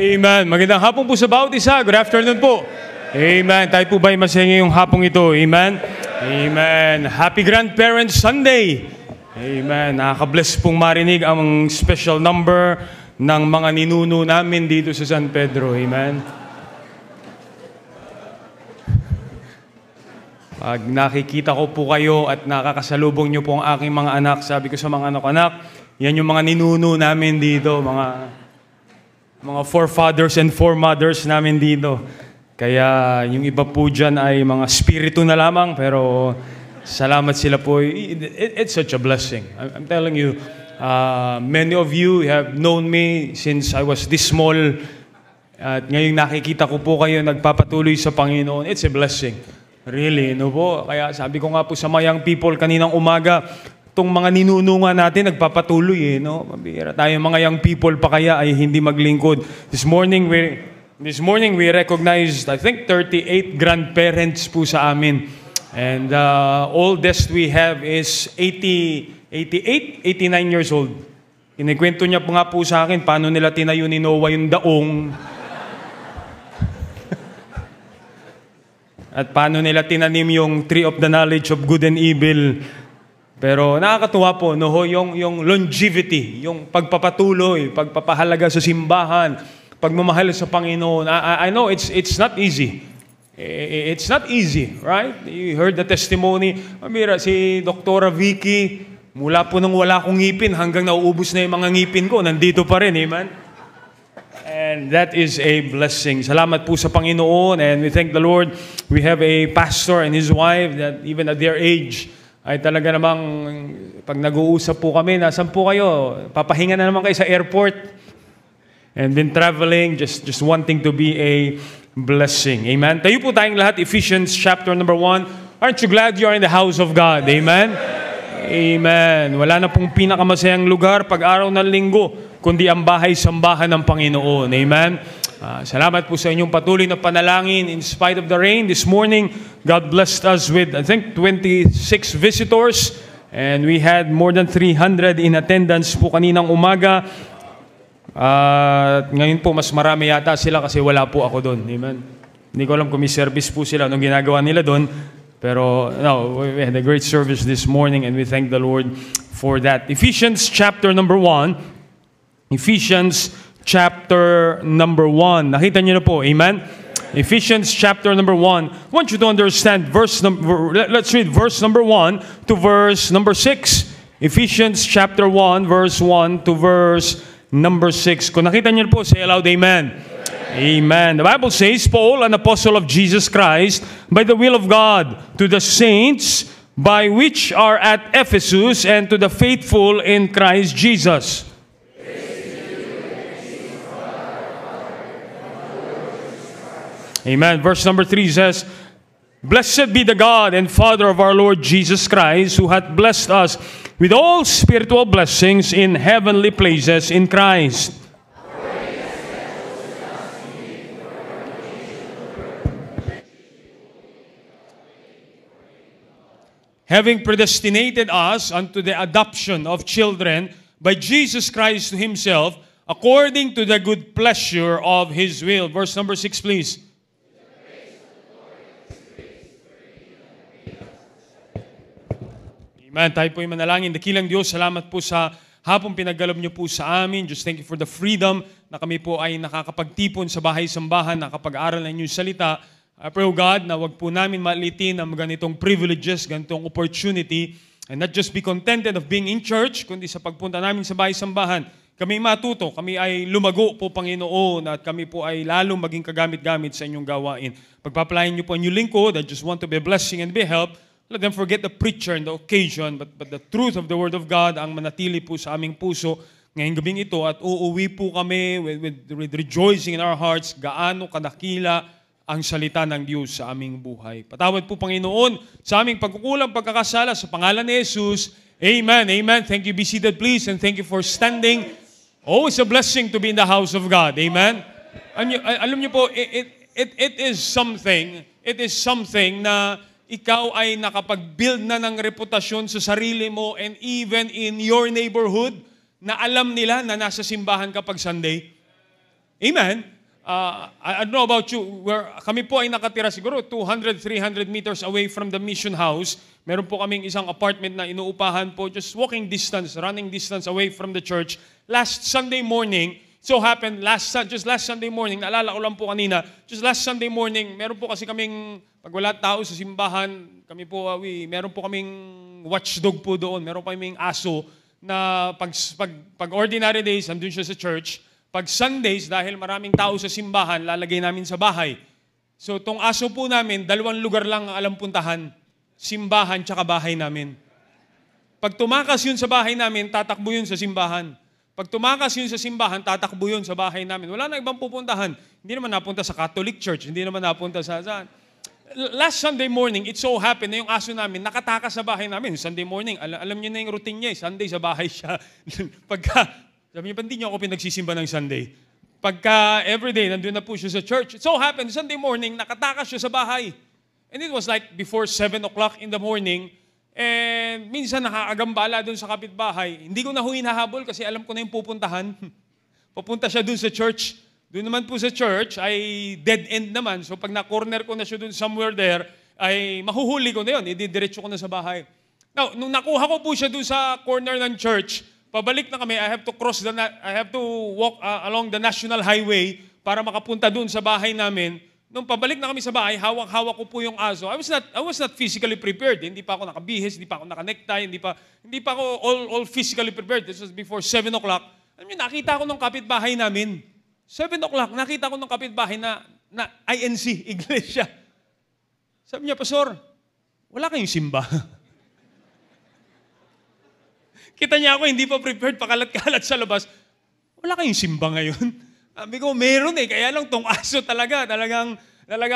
Amen. Magandang hapon po sa bawat isa. Good afternoon po. Amen. Tayo po ba'y masaya ngayong hapong ito? Amen. Amen. Happy Grandparents Sunday. Amen. Nakaka-bless pong marinig ang special number ng mga ninuno namin dito sa San Pedro. Amen. Pag nakikita ko po kayo at nakakasalubong niyo po ang aking mga anak, sabi ko sa mga anak-anak, yan yung mga ninuno namin dito, mga forefathers and foremothers namin dito. Kaya yung iba po dyan ay mga spirito na lamang, pero salamat sila po. It's such a blessing. I'm telling you, many of you have known me since I was this small. At ngayon nakikita ko po kayo nagpapatuloy sa Panginoon. It's a blessing. Really, no po? Kaya sabi ko nga po sa mga young people kaninang umaga, itong mga ninunungan natin nagpapatuloy no? Mabira tayo mga young people pa kaya ay hindi maglingkod. This morning we recognized, I think, 38 grandparents po sa amin. And oldest we have is 89 years old. Kinikwento niya po nga po sa akin paano nila tinayo ni Noah yung daong. At paano nila tinanim yung tree of the knowledge of good and evil. Pero nakakatuwa po, no, yung longevity, yung pagpapatuloy, pagpapahalaga sa simbahan, pagmamahal sa Panginoon. I know it's not easy. It's not easy, right? You heard the testimony. Mamira, si Dr. Vicky, mula po nung wala akong ngipin hanggang nauubos na yung mga ngipin ko, nandito pa rin, amen? And that is a blessing. Salamat po sa Panginoon, and we thank the Lord. We have a pastor and his wife that even at their age, ay talaga namang pag nag-uusap po kami, nasan po kayo? Papahinga na naman kayo sa airport. And been traveling, just wanting to be a blessing. Amen? Tayo po tayong lahat, Ephesians chapter number 1. Aren't you glad you are in the house of God? Amen? Amen. Wala na pong pinakamasayang lugar pag araw ng linggo, kundi ang bahay-sambahan ng Panginoon. Amen? Salamat po sa inyong patuloy na panalangin. In spite of the rain, this morning, God blessed us with, I think, 26 visitors. And we had more than 300 in attendance po kaninang umaga. Ngayon po, mas marami yata sila kasi wala po ako doon. Amen? Hindi ko alam kung may service po sila anong ginagawa nila doon. Pero no, we had a great service this morning and we thank the Lord for that. Ephesians chapter number 1. Ephesians chapter number 1. Nakita niyo na po, amen? Ephesians chapter number 1. I want you to understand let's read verse number 1 to verse number 6. Ephesians chapter 1 verse 1 to verse number 6. Kung nakita niyo po, say aloud, amen. Amen. The Bible says, Paul, an apostle of Jesus Christ, by the will of God, to the saints by which are at Ephesus, and to the faithful in Christ Jesus. Amen. Verse number 3 says, Blessed be the God and Father of our Lord Jesus Christ, who hath blessed us with all spiritual blessings in heavenly places in Christ. Having predestinated us unto the adoption of children by Jesus Christ to Himself, according to the good pleasure of His will. Verse number 6, please. Amen. Tayo po yung manalangin. Dakilang Diyos, salamat po sa hapong pinaggalob niyo po sa amin. Just thank you for the freedom na kami po ay nakakapagtipon sa bahay-sambahan, nakapag-aral ng inyong salita. I pray, O God, na wag po namin malitin ang ganitong privileges, ganitong opportunity, and not just be contented of being in church, kundi sa pagpunta namin sa bahay-sambahan, kami matuto, kami ay lumago po, Panginoon, at kami po ay lalong maging kagamit-gamit sa inyong gawain. Pagpapalain niyo po ang inyong lingkod, I just want to be a blessing and be a help. Let them forget the preacher and the occasion, but the truth of the Word of God ang manatili po sa aming puso ngayong gabing ito, at uuwi po kami with rejoicing in our hearts, gaano kadakila ang salita ng Diyos sa aming buhay. Patawad po, Panginoon, sa aming pagkukulang, pagkakasala, sa pangalan ni Jesus. Amen. Amen. Thank you. Be seated, please, and thank you for standing. Oh, it's a blessing to be in the house of God. Amen. Alam niyo po, it is something na ikaw ay nakapag-build na ng reputasyon sa sarili mo and even in your neighborhood na alam nila na nasa simbahan kapag Sunday. Amen? I don't know about you, kami po ay nakatira siguro 200, 300 meters away from the mission house. Meron po kaming isang apartment na inuupahan po, just walking distance, running distance away from the church. Last Sunday morning, so happened, just last Sunday morning, naalala ko lang po kanina, just last Sunday morning, meron po kasi kaming, pag wala tao sa simbahan, kami po, meron po kaming watchdog po doon, meron po kaming aso na pag ordinary days, andun siya sa church. Pag Sundays, dahil maraming tao sa simbahan, lalagay namin sa bahay. So, tong aso po namin, 2 lugar lang ang alam puntahan. Simbahan, tsaka bahay namin. Pag tumakas yun sa bahay namin, tatakbo yun sa simbahan. Pag tumakas yun sa simbahan, tatakbo yun sa bahay namin. Wala na ibang pupuntahan. Hindi naman napunta sa Catholic Church, hindi naman napunta sa saan. Last Sunday morning, it so happened na yung aso namin nakatakas sa bahay namin. Sunday morning, alam niyo na yung routine niya. Sunday sa bahay siya. Sabi niya, hindi niyo ako pinagsisimba ng Sunday. Pagka everyday, nandun na po siya sa church. It so happened, Sunday morning, nakatakas siya sa bahay. And it was like before 7 o'clock in the morning. And minsan nakakagambala dun sa kapitbahay. Hindi ko na hinahabol kasi alam ko na yung pupuntahan. Pupunta siya dun sa church. Doon naman po sa church ay dead end naman. So pag na-corner ko na siya dun somewhere there, ay mahuhuli ko na yun. Ididiretso ko na sa bahay. Now, nung nakuha ko po siya dun sa corner ng church, pabalik na kami, I have to walk along the national highway para makapunta dun sa bahay namin. Nung pabalik na kami sa bahay, hawak-hawak ko po yung aso. I was not physically prepared. Hindi pa ako nakabihis, hindi pa ako naka-necktie, hindi pa ako all physically prepared. This was before 7 o'clock. Alam niyo, nakita ko ng kapitbahay namin. 7 o'clock, nakita ko ng kapitbahay na INC, iglesia. Sabi niya, Pastor, wala kayong simba. Kita niya ako, hindi pa prepared, pakalat-kalat sa labas. Wala kayong simba ngayon. Sabi ko, meron kaya lang tong aso talagang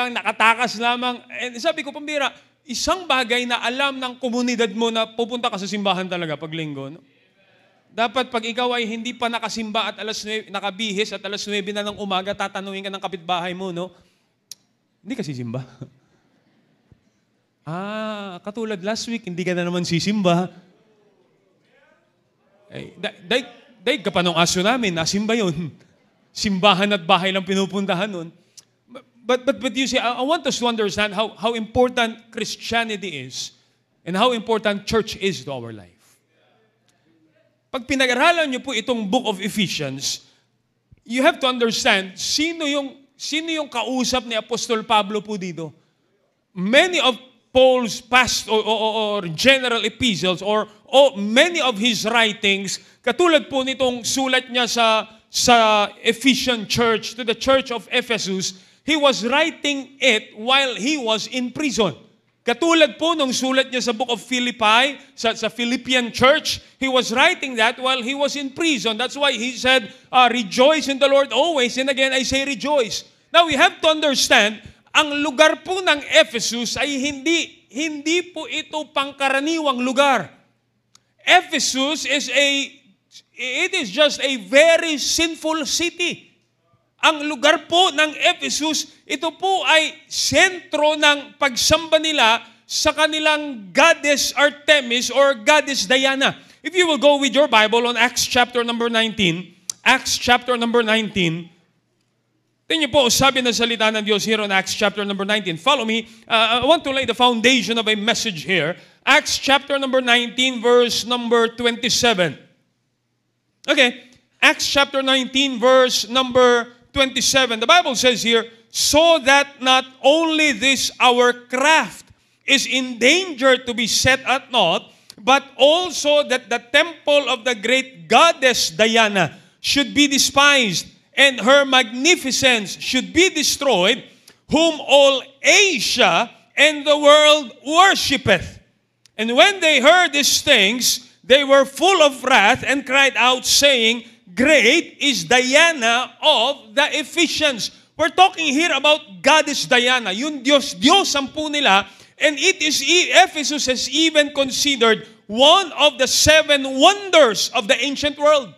nakatakas lamang. And sabi ko, pambira, isang bagay na alam ng komunidad mo na pupunta ka sa simbahan talaga pag linggo. No? Dapat pag ikaw ay hindi pa nakasimba at nakabihis at 9 na ng umaga, tatanungin ka ng kapitbahay mo, no? Hindi ka sisimba. Katulad last week, hindi ka na naman sisimba. Daig ka pa nung aso namin, nasimba yun. Simbahan at bahay lang pinupuntahan nun. But you see, I want us to understand how important Christianity is and how important church is to our life. Pag pinag-aralan niyo po itong book of Ephesians, you have to understand sino yung kausap ni Apostol Pablo po dito. Many of Paul's past or general epistles or many of his writings, katulad po nitong sulat niya sa Ephesian church, to the church of Ephesus, he was writing it while he was in prison. Katulad po nung sulat niya sa book of Philippi, sa Philippian church, he was writing that while he was in prison. That's why he said, rejoice in the Lord always, and again I say rejoice. Now we have to understand, ang lugar po ng Ephesus ay hindi po ito pangkaraniwang lugar. Ephesus it is just a very sinful city. Ang lugar po ng Ephesus, ito po ay sentro ng pagsamba nila sa kanilang goddess Artemis or goddess Diana. If you will go with your Bible on Acts chapter number 19, Acts chapter number 19, tingnan po, sabi ng salita ng Diyos here on Acts chapter number 19. Follow me. I want to lay the foundation of a message here. Acts chapter number 19, verse number 27. Okay, Acts chapter 19, verse number 27. The Bible says here, so that not only this our craft is in danger to be set at naught, but also that the temple of the great goddess Diana should be despised, and her magnificence should be destroyed, whom all Asia and the world worshipeth. And when they heard these things, they were full of wrath and cried out, saying, Great is Diana of the Ephesians. We're talking here about Goddess Diana. Yung Diyos ang po nila. And Ephesus is even considered one of the 7 wonders of the ancient world.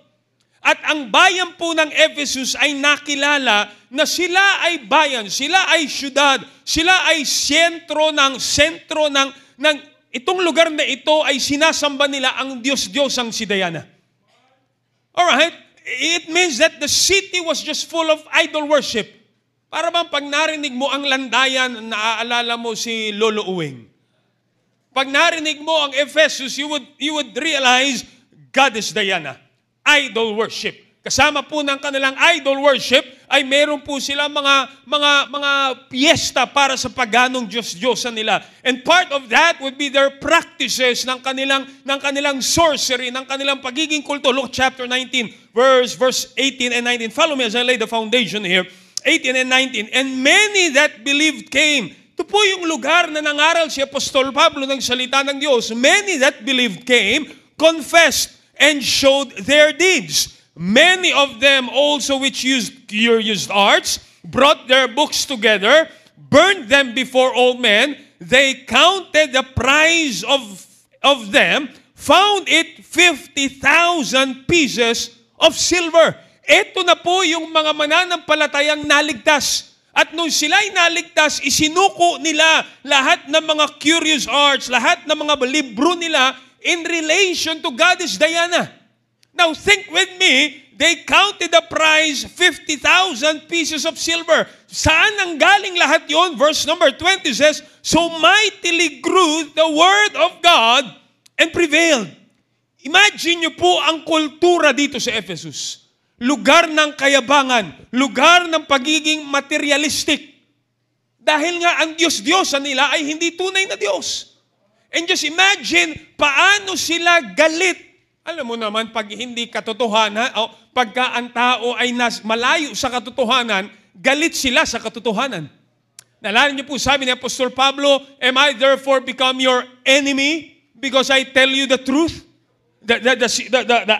At ang bayan po ng Ephesus ay nakilala na sila ay bayan, sila ay syudad, sila ay sentro ng itong lugar na ito ay sinasamba nila ang Diyos ang si Diana. Alright? it means that the city was just full of idol worship. Para bang pag narinig mo ang landayan, naaalala mo si Lolo Uwing. Pag narinig mo ang Ephesus, you would realize Goddess Diana, idol worship. Kasama po ng kanilang idol worship ay meron po sila mga piyesta para sa paganong Diyos-Diyosan nila. And part of that would be their practices ng kanilang sorcery, ng kanilang pagiging kulto. Look, chapter 19, verse 18 and 19. Follow me as I lay the foundation here. 18 and 19. And many that believed came. Ito po yung lugar na nangaral si Apostol Pablo ng salita ng Diyos. Many that believed came, confessed, and showed their deeds. Many of them also which used curious arts, brought their books together, burned them before all men. They counted the price of them, found it 50,000 pieces of silver. Ito na po yung mga mananampalatayang naligtas. At nung sila'y naligtas, isinuko nila lahat ng mga curious arts, lahat ng mga libro nila in relation to Goddess Diana. Now think with me, they counted the price, 50,000 pieces of silver. Saan ang galing lahat yon? Verse number 20 says, so mightily grew the word of God and prevailed. Imagine nyo po ang kultura dito sa Ephesus. Lugar ng kayabangan, lugar ng pagiging materialistic. Dahil nga ang Diyos-Diyosan nila ay hindi tunay na Diyos. And just imagine paano sila galit. Alam mo naman, pag hindi katotohanan, o pagka ang tao ay malayo sa katotohanan, galit sila sa katotohanan. Naalala niyo po, sabi ni Apostol Pablo, am I therefore become your enemy because I tell you the truth? The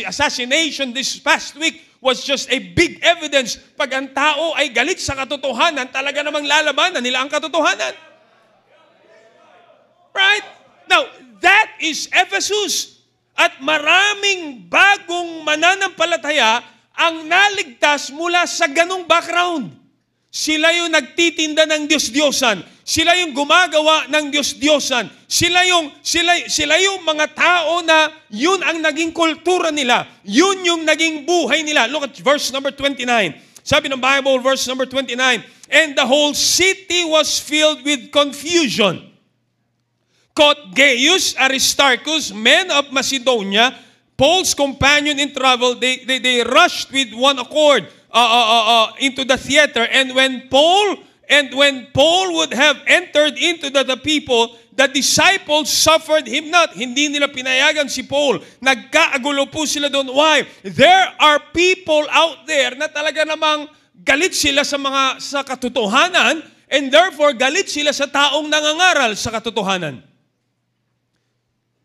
assassination this past week was just a big evidence. Pag ang tao ay galit sa katotohanan, talaga namang lalabanan nila ang katotohanan. Right? Now, that is Ephesus. At maraming bagong mananampalataya ang naligtas mula sa ganong background. Sila yung nagtitinda ng Diyos-Diyosan. Sila yung gumagawa ng Diyos-Diyosan. Sila yung mga tao na yun ang naging kultura nila. Yun yung naging buhay nila. Look at verse number 29. Sabi ng Bible, verse number 29, and the whole city was filled with confusion. Caught Gaius, Aristarchus, men of Macedonia, Paul's companion in travel, they rushed with one accord into the theater, and when Paul would have entered into the people, the disciples suffered him not. Hindi nila pinayagan si Paul. Nagkaagulo po sila doon. Why? There are people out there na talaga namang galit sila sa katotohanan, and therefore galit sila sa taong nangangaral sa katotohanan.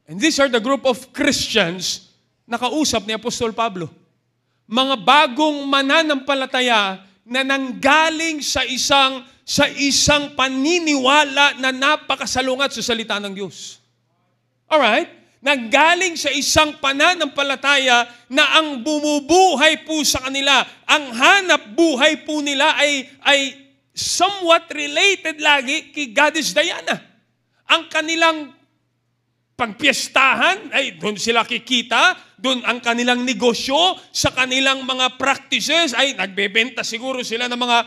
And these are the group of Christians na kausap ni Apostol Pablo. Mga bagong mananampalataya na nanggaling sa isang paniniwala na napakasalungat sa salita ng Diyos. Alright? Nanggaling sa isang pananampalataya na ang bumubuhay po sa kanila, ang hanap buhay po nila ay somewhat related lagi kay Goddess Diana. Ang kanilang pagpiestahan, ay doon sila kikita, doon ang kanilang negosyo, sa kanilang mga practices, ay nagbebenta siguro sila ng mga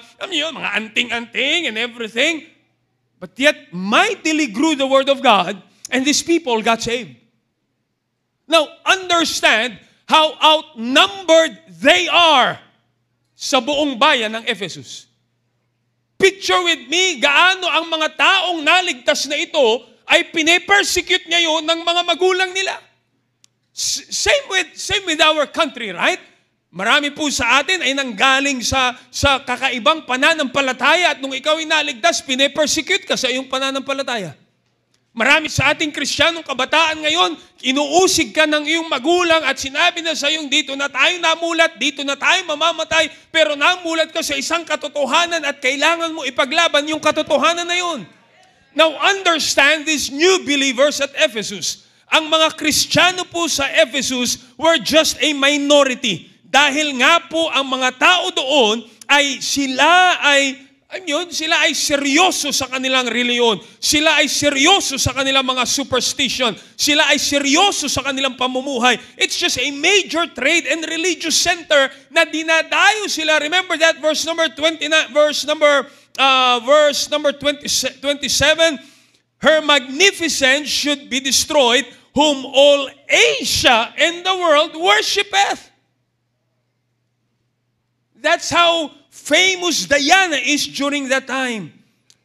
anting-anting and everything. But yet, mightily grew the word of God, and these people got saved. Now, understand how outnumbered they are sa buong bayan ng Ephesus. Picture with me, gaano ang mga taong naligtas na ito ay pine-persecute ngayon ng mga magulang nila. Same with our country, right? Marami po sa atin ay nanggaling sa kakaibang pananampalataya, at nung ikaw ay naligtas, pine-persecute ka sa iyong pananampalataya. Marami sa ating Kristiyanong kabataan ngayon, inuusig ka ng iyong magulang at sinabi na sa iyong, dito na tayo namulat, dito na tayo mamamatay, pero namulat ka sa isang katotohanan at kailangan mo ipaglaban yung katotohanan na yun. Now, understand these new believers at Ephesus. Ang mga Kristiyano po sa Ephesus were just a minority. Dahil nga po ang mga tao doon ay sila ay Yun, sila ay seryoso sa kanilang reliyon. Sila ay seryoso sa kanilang mga superstition. Sila ay seryoso sa kanilang pamumuhay. It's just a major trade and religious center na dinadayo sila. Remember that verse number 29, verse number 27. Her magnificence should be destroyed, whom all Asia and the world worshipeth. That's how famous Diana is during that time.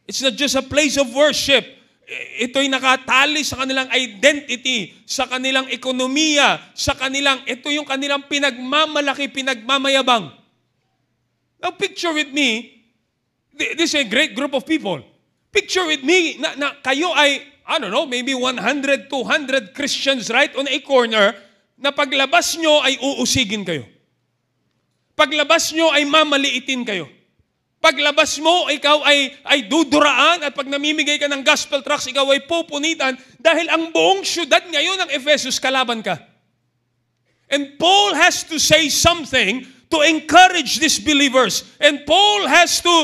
It's not just a place of worship. Ito'y nakatali sa kanilang identity, sa kanilang ekonomiya, ito yung kanilang pinagmamalaki, pinagmamayabang. Now picture with me, this is a great group of people. Picture with me na kayo ay, I don't know, maybe 100, 200 Christians right on a corner na paglabas nyo ay uusigin kayo. Paglabas nyo ay mamaliitin kayo. Paglabas mo, ikaw ay duduraan at pag namimigay ka ng gospel tracts, ikaw ay pupunitan dahil ang buong syudad ngayon ng Ephesus kalaban ka. And Paul has to say something to encourage these believers. And Paul has to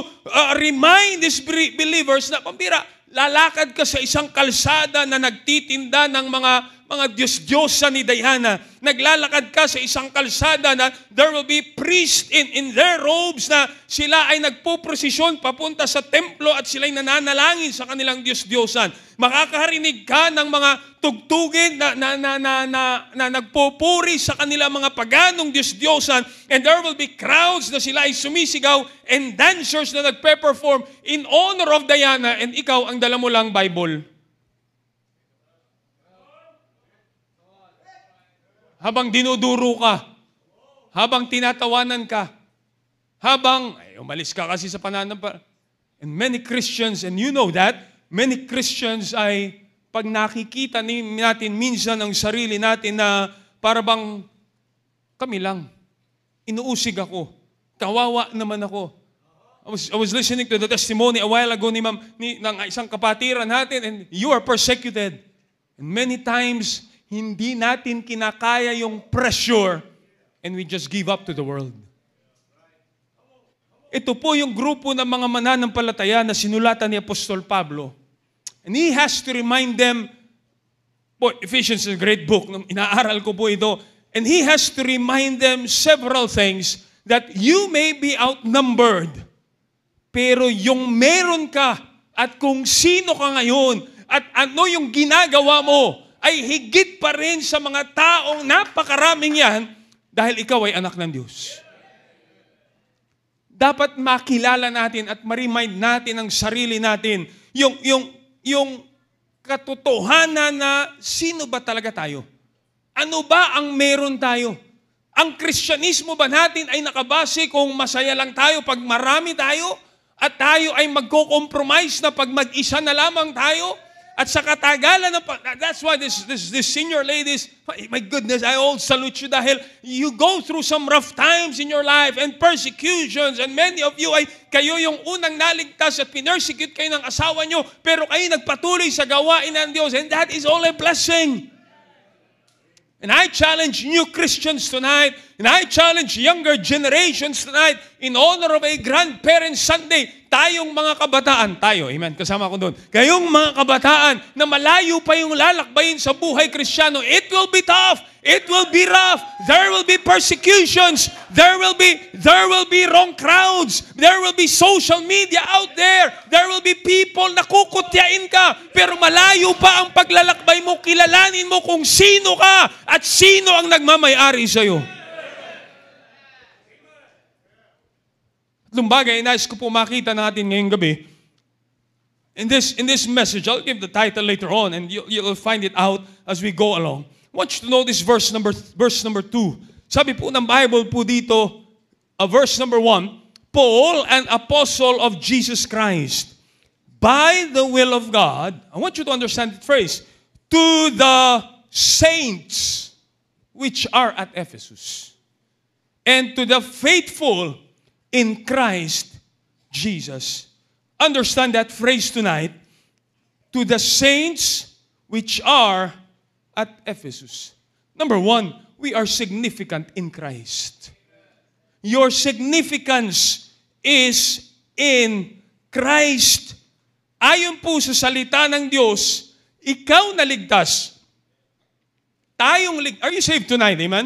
remind these believers na, pambira, lalakad ka sa isang kalsada na nagtitinda ng mga Diyos-Diyosa ni Diana. Naglalakad ka sa isang kalsada na there will be priests in their robes na sila ay nagpuprosesyon papunta sa templo at sila'y nananalangin sa kanilang Diyos-Diyosan. Makakarinig ka ng mga tugtugin na nagpupuri sa kanilang mga paganong Diyos-Diyosan, and there will be crowds na sila ay sumisigaw and dancers na nagpe-perform in honor of Diana, and ikaw ang dala mo lang Bible. Habang dinuduro ka, habang tinatawanan ka, habang umalis ka kasi sa pananampalataya. And many Christians, and you know that, many Christians ay pag nakikita natin minsan ang sarili natin na para bang kami lang, inuusig ako, kawawa naman ako. I was listening to the testimony a while ago ng isang kapatiran natin, and you are persecuted. And many times, hindi natin kinakaya yung pressure and we just give up to the world. Ito po yung grupo ng mga mananampalataya na sinulatan ni Apostol Pablo. And he has to remind them, Ephesians is a great book, inaaral ko po ito, and he has to remind them several things that you may be outnumbered, pero yung meron ka at kung sino ka ngayon at ano yung ginagawa mo, ay higit pa rin sa mga taong napakaraming yan dahil ikaw ay anak ng Diyos. Dapat makilala natin at ma-remind natin ang sarili natin yung katotohanan na sino ba talaga tayo? Ano ba ang meron tayo? Ang Kristyanismo ba natin ay nakabase kung masaya lang tayo pag marami tayo at tayo ay magko-compromise na pag mag-isa na lamang tayo? At sa katagalan, that's why this senior ladies, my goodness, I all salute you dahil you go through some rough times in your life and persecutions, and many of you kayo yung unang naligtas at pinersecute kayo ng asawa nyo, pero kayo nagpatuloy sa gawain ng Diyos, and that is all a blessing. And I challenge new Christians tonight, and I challenge younger generations tonight, in honor of a Grandparents Sunday, tayong mga kabataan, amen, kasama ko doon, kayong mga kabataan na malayo pa yung lalakbayin sa buhay Kristiyano, it will be tough, it will be rough, there will be persecutions, there will be wrong crowds, there will be social media out there will be people na kukutyain ka, pero malayo pa ang paglalakbay mo, kilalanin mo kung sino ka at sino ang nagmamay-ari sa'yo. Lumbagay, nais ko po makita natin ngayong gabi. In this message, I'll give the title later on and you'll find it out as we go along. I want you to know this verse number 2. Sabi po ng Bible po dito, verse number 1, Paul, an apostle of Jesus Christ, by the will of God, I want you to understand the phrase, to the saints which are at Ephesus, and to the faithful in Christ Jesus. Understand that phrase tonight. To the saints which are at Ephesus. Number 1, we are significant in Christ. Your significance is in Christ, ayon po sa salita ng Diyos, ikaw na ligtas. Are you saved tonight? Amen?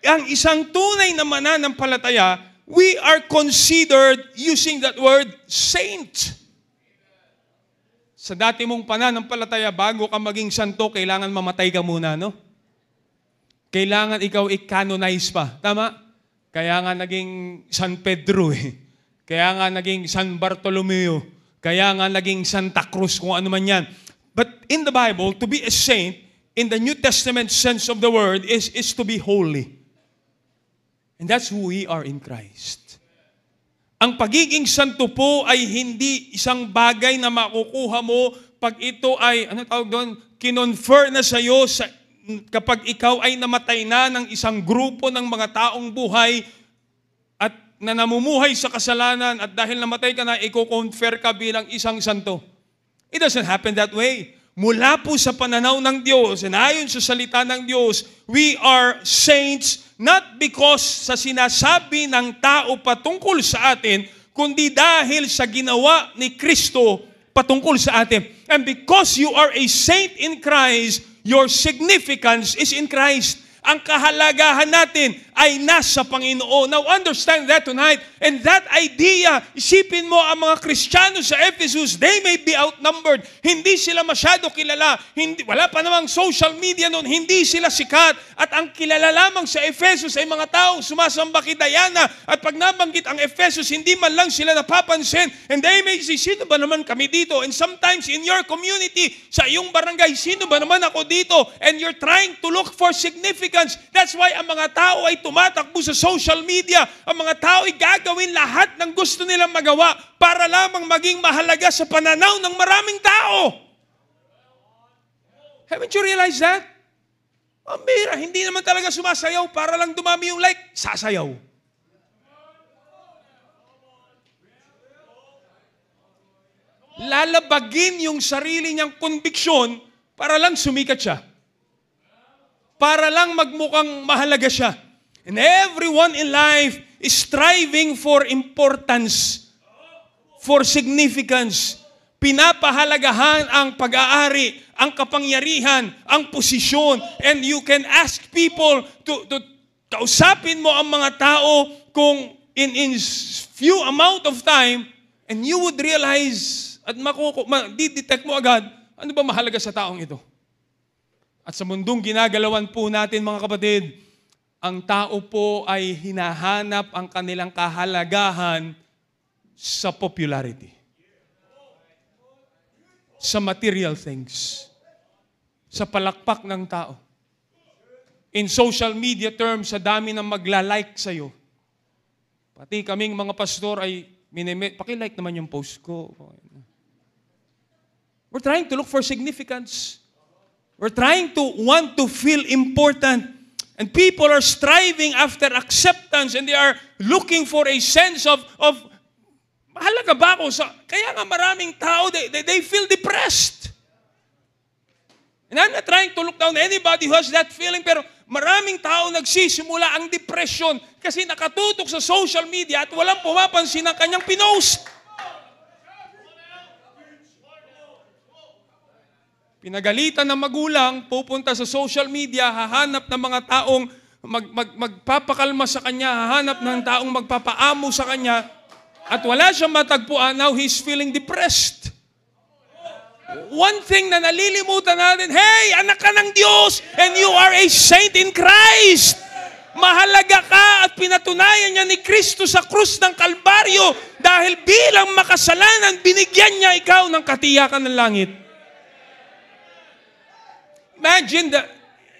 Ang isang tunay na mananampalataya, we are considered, using that word, saint. Sa dati mong pananampalataya, bago ka maging santo, kailangan mamatay ka muna, no? Kailangan ikaw i-canonize pa. Tama? Kaya nga naging San Pedro eh. Kaya nga naging San Bartolomeo. Kaya nga naging Santa Cruz, kung ano man yan. But in the Bible, to be a saint, in the New Testament sense of the word, is to be holy. And that's who we are in Christ. Ang pagiging santo po ay hindi isang bagay na makukuha mo pag ito ay, ano tawag doon, kinonfer na sa'yo kapag ikaw ay namatay na ng isang grupo ng mga taong buhay at na namumuhay sa kasalanan at dahil namatay ka na, i-confer ka bilang isang santo. It doesn't happen that way. Mula po sa pananaw ng Diyos, and ayon sa salita ng Diyos, we are saints not because sa sinasabi ng tao patungkol sa atin, kundi dahil sa ginawa ni Kristo patungkol sa atin. And because you are a saint in Christ, your significance is in Christ. Ang kahalagahan natin ay nasa Panginoon. Now understand that tonight. And that idea, isipin mo ang mga Kristiyano sa Ephesus, they may be outnumbered. Hindi sila masyado kilala. Wala pa namang social media noon. Hindi sila sikat. At ang kilala lamang sa Ephesus ay mga taong sumasamba kay Diana. At pag nabanggit ang Ephesus, hindi man lang sila napapansin. And they may say, sino ba naman kami dito? And sometimes in your community, sa iyong barangay, sino ba naman ako dito? And you're trying to look for significance. That's why ang mga tao ay tumatakbo sa social media. Ang mga tao ay gagawin lahat ng gusto nilang magawa para lamang maging mahalaga sa pananaw ng maraming tao. Haven't you realized that? Ang bira, hindi naman talaga sumasayaw para lang dumami yung like, sasayaw. Lalabagin yung sarili niyang konbiksyon para lang sumikat siya. Para lang magmukhang mahalaga siya. And everyone in life is striving for importance, for significance. Pinapahalagahan ang pag-aari, ang kapangyarihan, ang posisyon. And you can ask people to kausapin mo ang mga tao kung in few amount of time, and you would realize at di-detect mo agad, ano ba mahalaga sa taong ito? At sa mundong ginagalawan po natin, mga kapatid, ang tao po ay hinahanap ang kanilang kahalagahan sa popularity. Sa material things. Sa palakpak ng tao. In social media terms, sa dami ng magla-like sa'yo. Pati kaming mga pastor ay paki-like naman yung post ko. We're trying to look for significance. We're trying to want to feel important. And people are striving after acceptance and they are looking for a sense of mahalaga ba ako? Kaya nga maraming tao, they feel depressed. And I'm not trying to look down anybody who has that feeling, pero maraming tao nagsisimula ang depression kasi nakatutok sa social media at walang pumapansin ng kanyang pinost. Pinagalitan ng magulang, pupunta sa social media, hahanap ng mga taong magpapakalma sa kanya, hahanap ng taong magpapaamo sa kanya, at wala siyang matagpuan, now he's feeling depressed. One thing na nalilimutan natin, hey, anak ka ng Diyos, and you are a saint in Christ. Mahalaga ka at pinatunayan niya ni Kristo sa krus ng Kalbaryo dahil bilang makasalanan, binigyan niya ikaw ng katiyakan ng langit.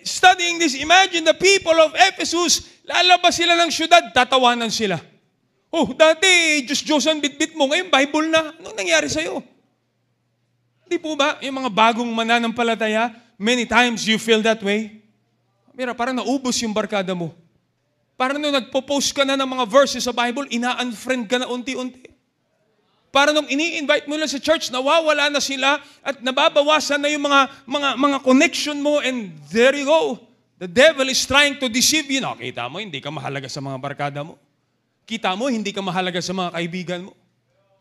Studying this, imagine the people of Ephesus, lalabas sila ng syudad, tatawanan sila. Oh, dati, Diyos-Diyosan, bit-bit mo, ngayon Bible na. Anong nangyari sa'yo? Hindi po ba, yung mga bagong mananampalataya, many times you feel that way? Mira, parang naubos yung barkada mo. Parang nung nagpo-post ka na ng mga verses sa Bible, ina-unfriend ka na unti-unti. Para nung ini-invite mo lang sa church, nawawala na sila at nababawasan na yung mga connection mo, and there you go. The devil is trying to deceive you. No, kita mo, hindi ka mahalaga sa mga barkada mo. Kita mo, hindi ka mahalaga sa mga kaibigan mo.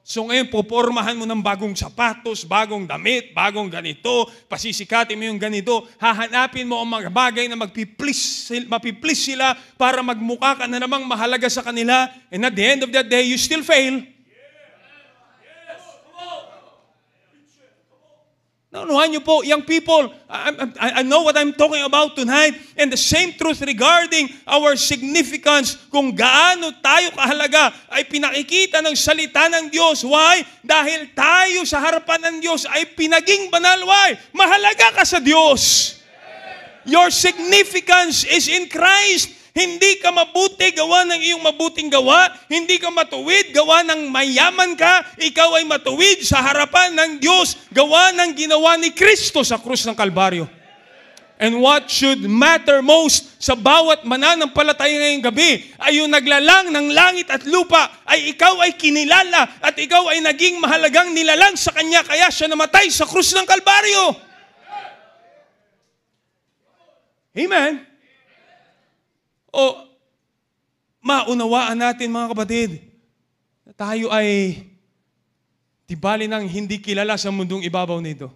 So ngayon, popormahan mo ng bagong sapatos, bagong damit, bagong ganito, pasisikatin mo yung ganito, hahanapin mo ang mga bagay na mapiplease sila para magmukha ka na namang mahalaga sa kanila, and at the end of that day, you still fail. Naunuhan niyo po, young people, I know what I'm talking about tonight, and the same truth regarding our significance, kung gaano tayo kahalaga, ay pinakikita ng salita ng Diyos. Why? Dahil tayo sa harapan ng Diyos ay pinaging banal. Why? Mahalaga ka sa Diyos. Your significance is in Christ. Hindi ka mabuti, gawa ng iyong mabuting gawa. Hindi ka matuwid, gawa ng mayaman ka. Ikaw ay matuwid sa harapan ng Diyos, gawa ng ginawa ni Kristo sa krus ng Kalbaryo. And what should matter most sa bawat mananampalataya ngayong gabi ay yung naglalang ng langit at lupa, ay ikaw ay kinilala at ikaw ay naging mahalagang nilalang sa Kanya, kaya siya namatay sa krus ng Kalbaryo. Amen. O, maunawaan natin mga kapatid, na tayo ay tibali ng hindi kilala sa mundong ibabaw nito.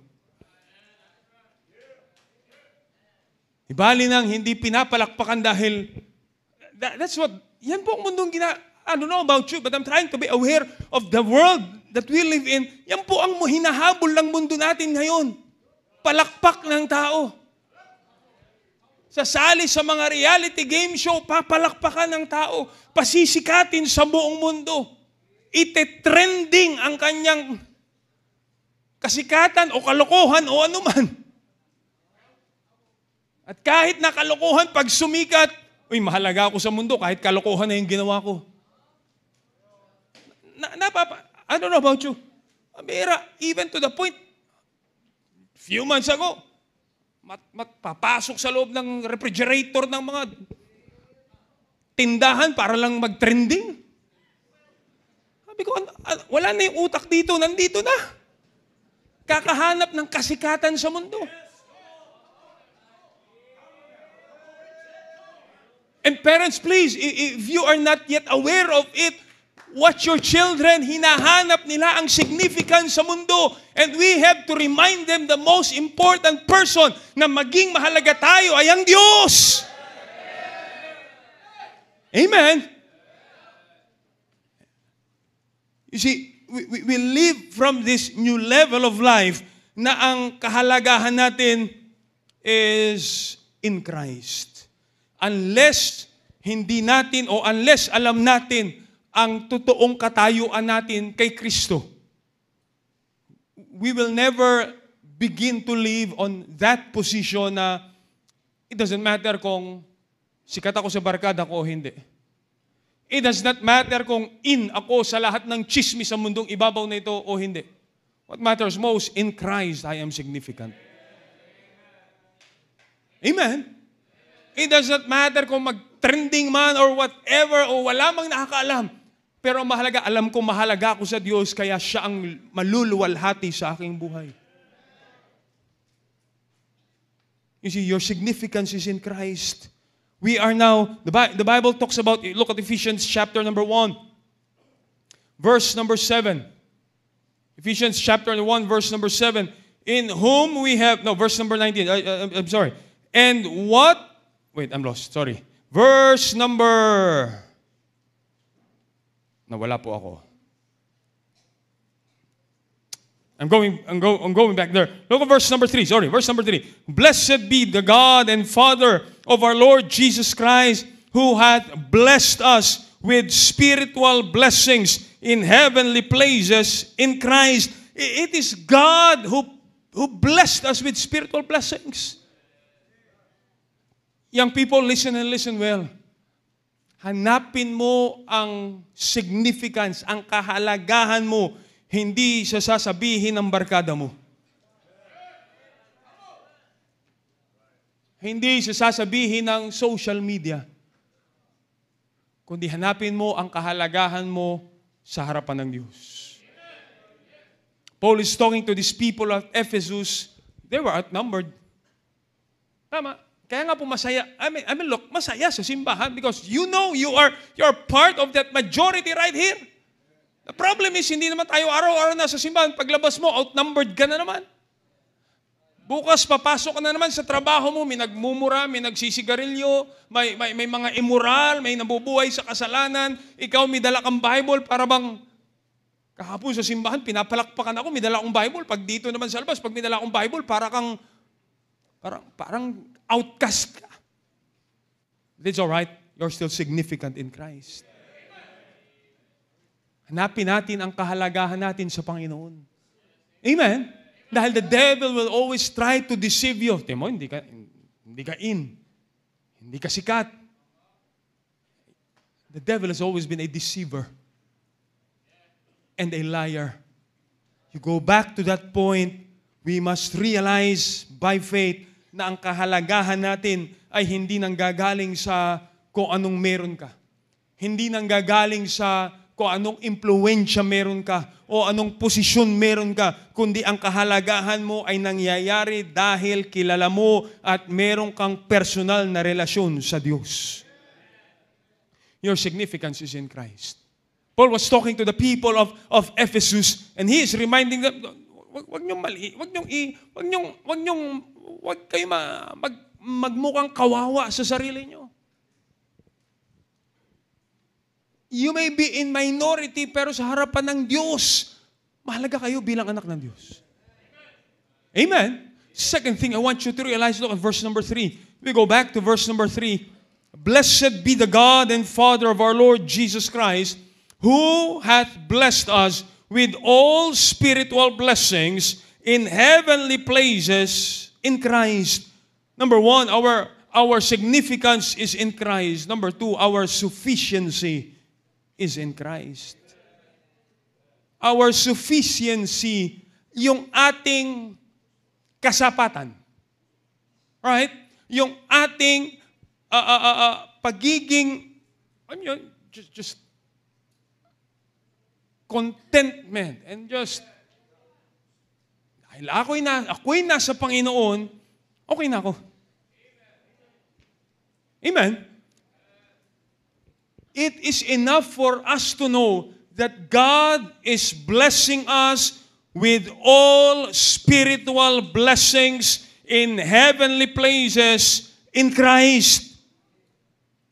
Tibali ng hindi pinapalakpakan dahil, that's what, yan po ang mundong I don't know about you, but I'm trying to be aware of the world that we live in. Yan po ang hinahabol ng mundo natin ngayon. Palakpak ng tao. Sasali sa mga reality game show, papalakpakan ng tao, pasisikatin sa buong mundo. Ite-trending ang kanyang kasikatan o kalokohan o anuman. At kahit na kalokohan, pag sumikat, uy, mahalaga ako sa mundo kahit kalokohan na yung ginawa ko. I don't know about you. Amira, even to the point, few months ago, papasok sa loob ng refrigerator ng mga tindahan para lang mag-trending. Sabi ko, wala na yung utak dito, nandito na. Kakahanap ng kasikatan sa mundo. And parents, please, if you are not yet aware of it, watch your children, hinahanap nila ang significance sa mundo. And we have to remind them the most important person na maging mahalaga tayo ay ang Diyos. Amen? You see, we live from this new level of life na ang kahalagahan natin is in Christ. Unless hindi natin o unless alam natin ang totoong katayuan natin kay Kristo, we will never begin to live on that position na it doesn't matter kung sikat ako sa barkada ko o hindi. It does not matter kung in ako sa lahat ng chismis sa mundong ibabaw na ito o hindi. What matters most, in Christ I am significant. Amen? It does not matter kung mag-trending man or whatever o wala mang nakakaalam. Pero mahalaga, alam ko mahalaga ako sa Diyos, kaya siya ang maluluwalhati sa aking buhay. You see, your significance is in Christ. We are now, the Bible talks about, look at Ephesians chapter number 1, verse number 7. Ephesians chapter 1, verse number 7. In whom we have, no, verse number 19. I'm sorry. And what, wait, I'm lost, sorry. Verse number, nawala po ako. I'm going back there. Look at verse number 3. Sorry, verse number 3. Blessed be the God and Father of our Lord Jesus Christ, who hath blessed us with spiritual blessings in heavenly places in Christ. It is God who blessed us with spiritual blessings. Young people, listen and listen well. Hanapin mo ang significance, ang kahalagahan mo, hindi sa sasabihin ng barkada mo. Hindi sa sasabihin ng social media. Kundi hanapin mo ang kahalagahan mo sa harapan ng Diyos. Paul is talking to these people of Ephesus. They were outnumbered. Tama. Kaya nga po masaya. I mean, look, masaya sa simbahan because you know you're part of that majority right here. The problem is, hindi naman tayo araw-araw nasa simbahan. Paglabas mo, outnumbered ka na naman. Bukas, papasok ka na naman sa trabaho mo, may nagmumura, may nagsisigarilyo, may mga immoral, may nabubuhay sa kasalanan, ikaw may dala kang Bible, para bang kahapon sa simbahan, pinapalakpakan ako, may dala akong Bible. Pag dito naman sa labas, pag may dala akong Bible, parang outcast ka. It's all right. You're still significant in Christ. Hanapin natin ang kahalagahan natin sa Panginoon. Amen? Dahil the devil will always try to deceive you. Timo, hindi ka in. Hindi ka sikat. The devil has always been a deceiver and a liar. You go back to that point, we must realize by faith na ang kahalagahan natin ay hindi nanggagaling sa kung anong meron ka. Hindi nanggagaling sa kung anong impluwensya meron ka o anong posisyon meron ka, kundi ang kahalagahan mo ay nangyayari dahil kilala mo at meron kang personal na relasyon sa Diyos. Your significance is in Christ. Paul was talking to the people of Ephesus and he is reminding them, wag kayo magmukhang kawawa sa sarili nyo. You may be in minority, pero sa harapan ng Diyos, mahalaga kayo bilang anak ng Diyos. Amen? Second thing I want you to realize, look at verse number 3. We go back to verse number 3. Blessed be the God and Father of our Lord Jesus Christ, who hath blessed us with all spiritual blessings in heavenly places in Christ. Number 1, our significance is in Christ. Number 2, our sufficiency is in Christ. Our sufficiency, yung ating kasapatan. Right? Yung ating pagiging, just contentment and just, dahil ako'y nasa Panginoon, okay na ako. Amen? It is enough for us to know that God is blessing us with all spiritual blessings in heavenly places in Christ.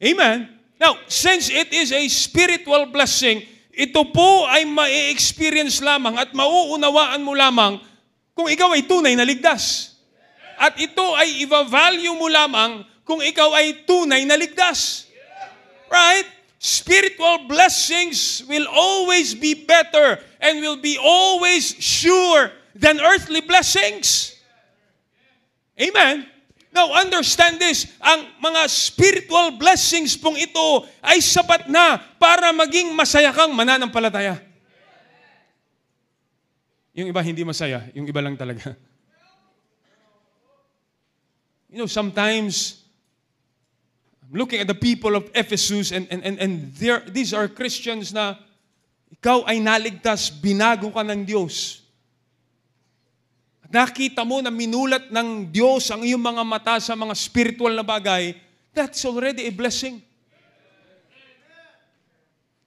Amen? Now, since it is a spiritual blessing, ito po ay ma-experience lamang at mauunawaan mo lamang kung ikaw ay tunay na ligtas. At ito ay i-value mo lamang kung ikaw ay tunay na ligtas. Right? Spiritual blessings will always be better and will be always sure than earthly blessings. Amen? Now, understand this. Ang mga spiritual blessings pong ito ay sapat na para maging masaya kang mananampalataya. Yung iba hindi masaya, yung iba lang talaga. You know, sometimes looking at the people of Ephesus and these are Christians na ikaw ay naligtas, binago ka ng Diyos. Nakita mo na minulat ng Diyos ang iyong mga mata sa mga spiritual na bagay, that's already a blessing.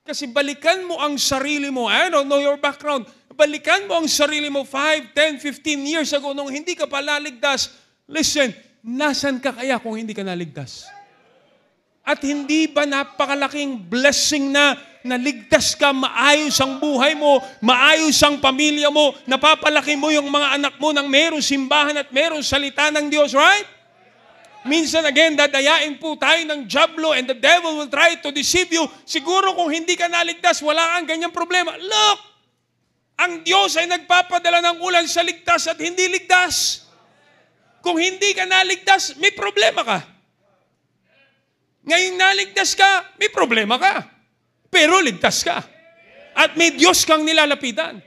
Kasi balikan mo ang sarili mo, I don't know your background, balikan mo ang sarili mo 5, 10, 15 years ago nung hindi ka pa naligtas. Listen, nasan ka kaya kung hindi ka naligtas? At hindi ba napakalaking blessing na naligtas ka, maayos ang buhay mo, maayos ang pamilya mo, napapalaki mo yung mga anak mo nang merong simbahan at merong salita ng Diyos, right? Minsan again, dadayain po tayo ng diablo and the devil will try to deceive you. Siguro kung hindi ka naligtas, wala kang ganyang problema. Look! Ang Diyos ay nagpapadala ng ulan sa ligtas at hindi ligtas. Kung hindi ka naligtas, may problema ka. Ngayong naligtas ka, may problema ka. Pero ligtas ka. At may Diyos kang nilalapitan.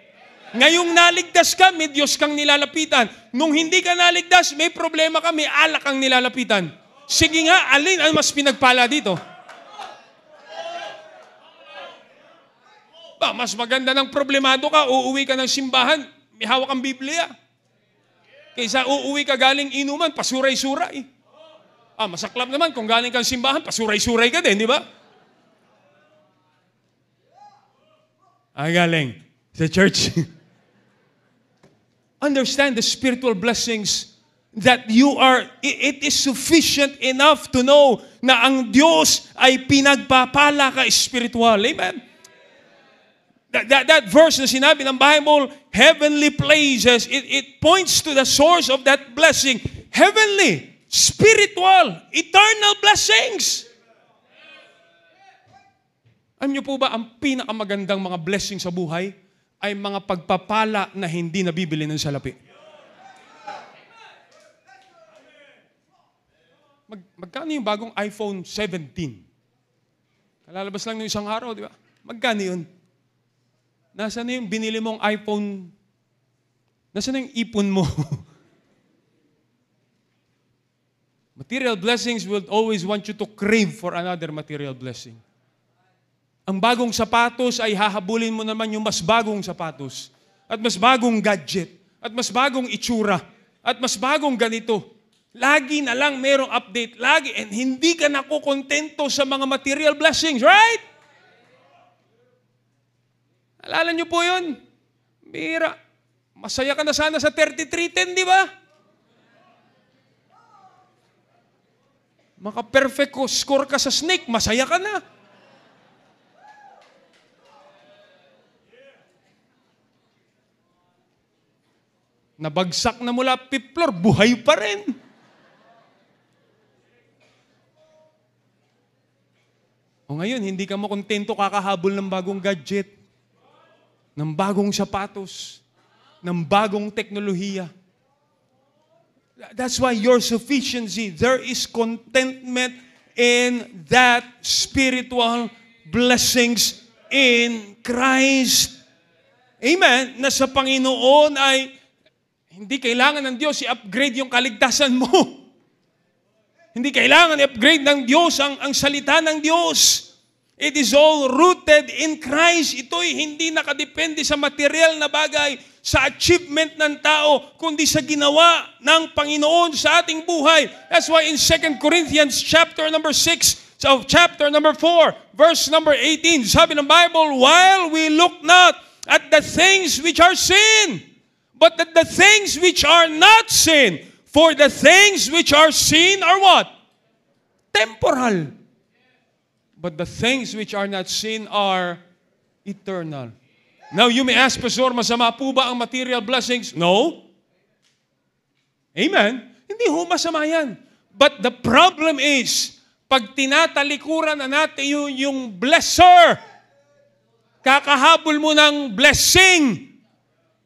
Ngayong naligtas ka, may Diyos kang nilalapitan. Nung hindi ka naligtas, may problema ka, may alak kang nilalapitan. Sige nga, alin ang mas pinagpala dito? Ba, mas maganda ng problemado ka, uuwi ka ng simbahan, may hawak kang Biblia. Kaysa uuwi ka galing inuman, pasuray-suray. Masaklap naman kung galing kang simbahan, pasuray-suray ka din, di ba? Galing. Sa church. Understand the spiritual blessings that you are, it is sufficient enough to know na ang Diyos ay pinagpapala ka spiritual. Amen? That verse na sinabi ng Bible, heavenly places, it points to the source of that blessing. Heavenly, spiritual, eternal blessings. Alam niyo po ba, ang pinakamagandang mga blessing sa buhay ay mga pagpapala na hindi nabibili ng salapi. Magkano yung bagong iPhone 17? Kalalabas lang ng isang araw, di ba? Magkano yun? Nasaan na yung binili mong iPhone? Nasaan na yung ipon mo? Material blessings will always want you to crave for another material blessing. Ang bagong sapatos ay hahabulin mo naman yung mas bagong sapatos. At mas bagong gadget. At mas bagong itsura. At mas bagong ganito. Lagi na lang merong update. Lagi. And hindi ka nakukontento sa mga material blessings. Right? Alala niyo po yun? Bira. Masaya ka na sana sa 3310, di ba? Maka-perfect score ka sa snake, masaya ka na. Nabagsak na mula 5th floor, buhay pa rin. O ngayon, hindi ka makontento kakahabol ng bagong gadget, ng bagong sapatos, ng bagong teknolohiya. That's why your sufficiency, there is contentment in that spiritual blessings in Christ. Amen? Na sa Panginoon ay hindi kailangan ng Diyos i-upgrade yung kaligtasan mo. Hindi kailangan i-upgrade ng Diyos ang salita ng Diyos. It is all rooted in Christ. Ito'y hindi nakadepende sa material na bagay, sa achievement ng tao, kundi sa ginawa ng Panginoon sa ating buhay. That's why in 2 Corinthians chapter number 6, so chapter number 4, verse number 18, sabi ng Bible, while we look not at the things which are sin, but at the things which are not sin. For the things which are sin are what? Temporal. But the things which are not sin are eternal. Now you may ask, Pastor, masama po ba ang material blessings? No. Amen. Hindi ho masama yan. But the problem is, pag tinatalikuran na natin yung blesser, kakahabol mo ng blessing,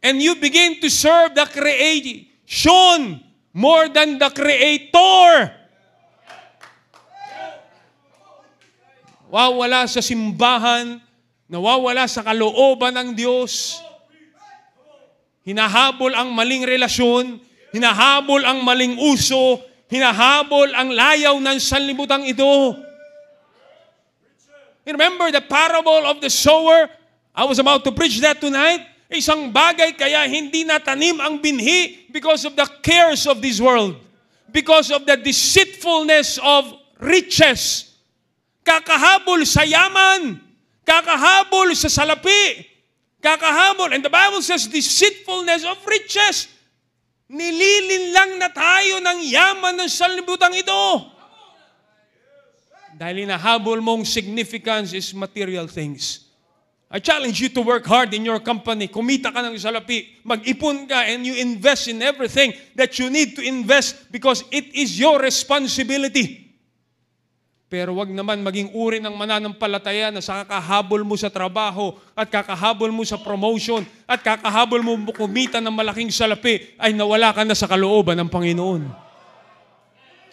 and you begin to serve the creation more than the Creator. Nawawala sa simbahan, nawawala sa kalooban ng Diyos. Hinahabol ang maling relasyon, hinahabol ang maling uso, hinahabol ang layaw ng sanlibutan ito. Remember the parable of the sower? I was about to preach that tonight. Isang bagay kaya hindi natanim ang binhi because of the cares of this world. Because of the deceitfulness of riches. Kakahabol sa yaman. Kakahabol sa salapi. Kakahabol. And the Bible says deceitfulness of riches. Nililin lang na tayo ng yaman ng sanlibutan ito. Dahil inahabol mong significance is material things. I challenge you to work hard in your company. Kumita ka ng salapi. Mag-ipon ka and you invest in everything that you need to invest because it is your responsibility. Pero wag naman maging uri ng mananampalataya na sa kakahabol mo sa trabaho at kakahabol mo sa promotion at kakahabol mo kumita ng malaking salapi ay nawala ka na sa kalooban ng Panginoon.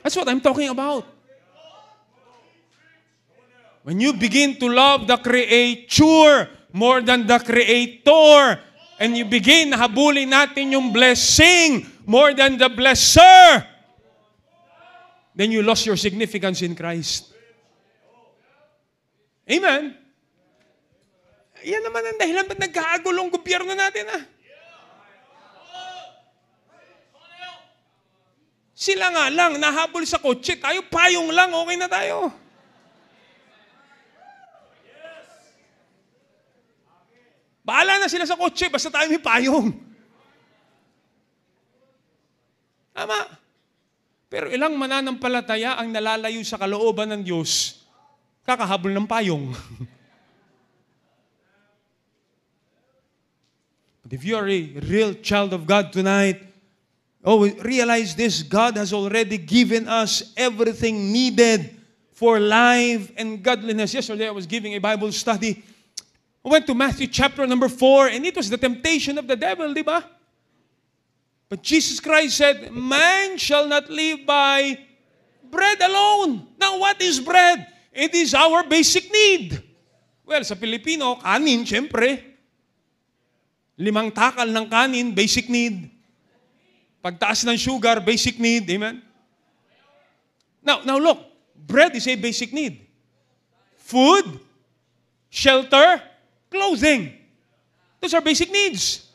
That's what I'm talking about. When you begin to love the Creator more than the Creator, and you begin na habulin natin yung blessing more than the blesser, then you lost your significance in Christ. Amen? Yan naman ang dahilan ba't nagkakagulong gobyerno natin, Sila nga lang, nahabol sa kotse, tayo payong lang, okay na tayo. Bahala na sila sa kotse, basta tayo may payong. Tama. Pero ilang mananampalataya ang nalalayo sa kalooban ng Diyos, kakahabol ng payong. But if you are a real child of God tonight, realize this, God has already given us everything needed for life and godliness. Yesterday I was giving a Bible study. I went to Matthew chapter number 4, and it was the temptation of the devil, di ba? But Jesus Christ said, man shall not live by bread alone. Now what is bread? It is our basic need. Well, sa Pilipino, kanin, syempre. 5 takal ng kanin, basic need. Pagtaas ng sugar, basic need. Amen? Now look, bread is a basic need. Food, shelter, clothing. Those are basic needs.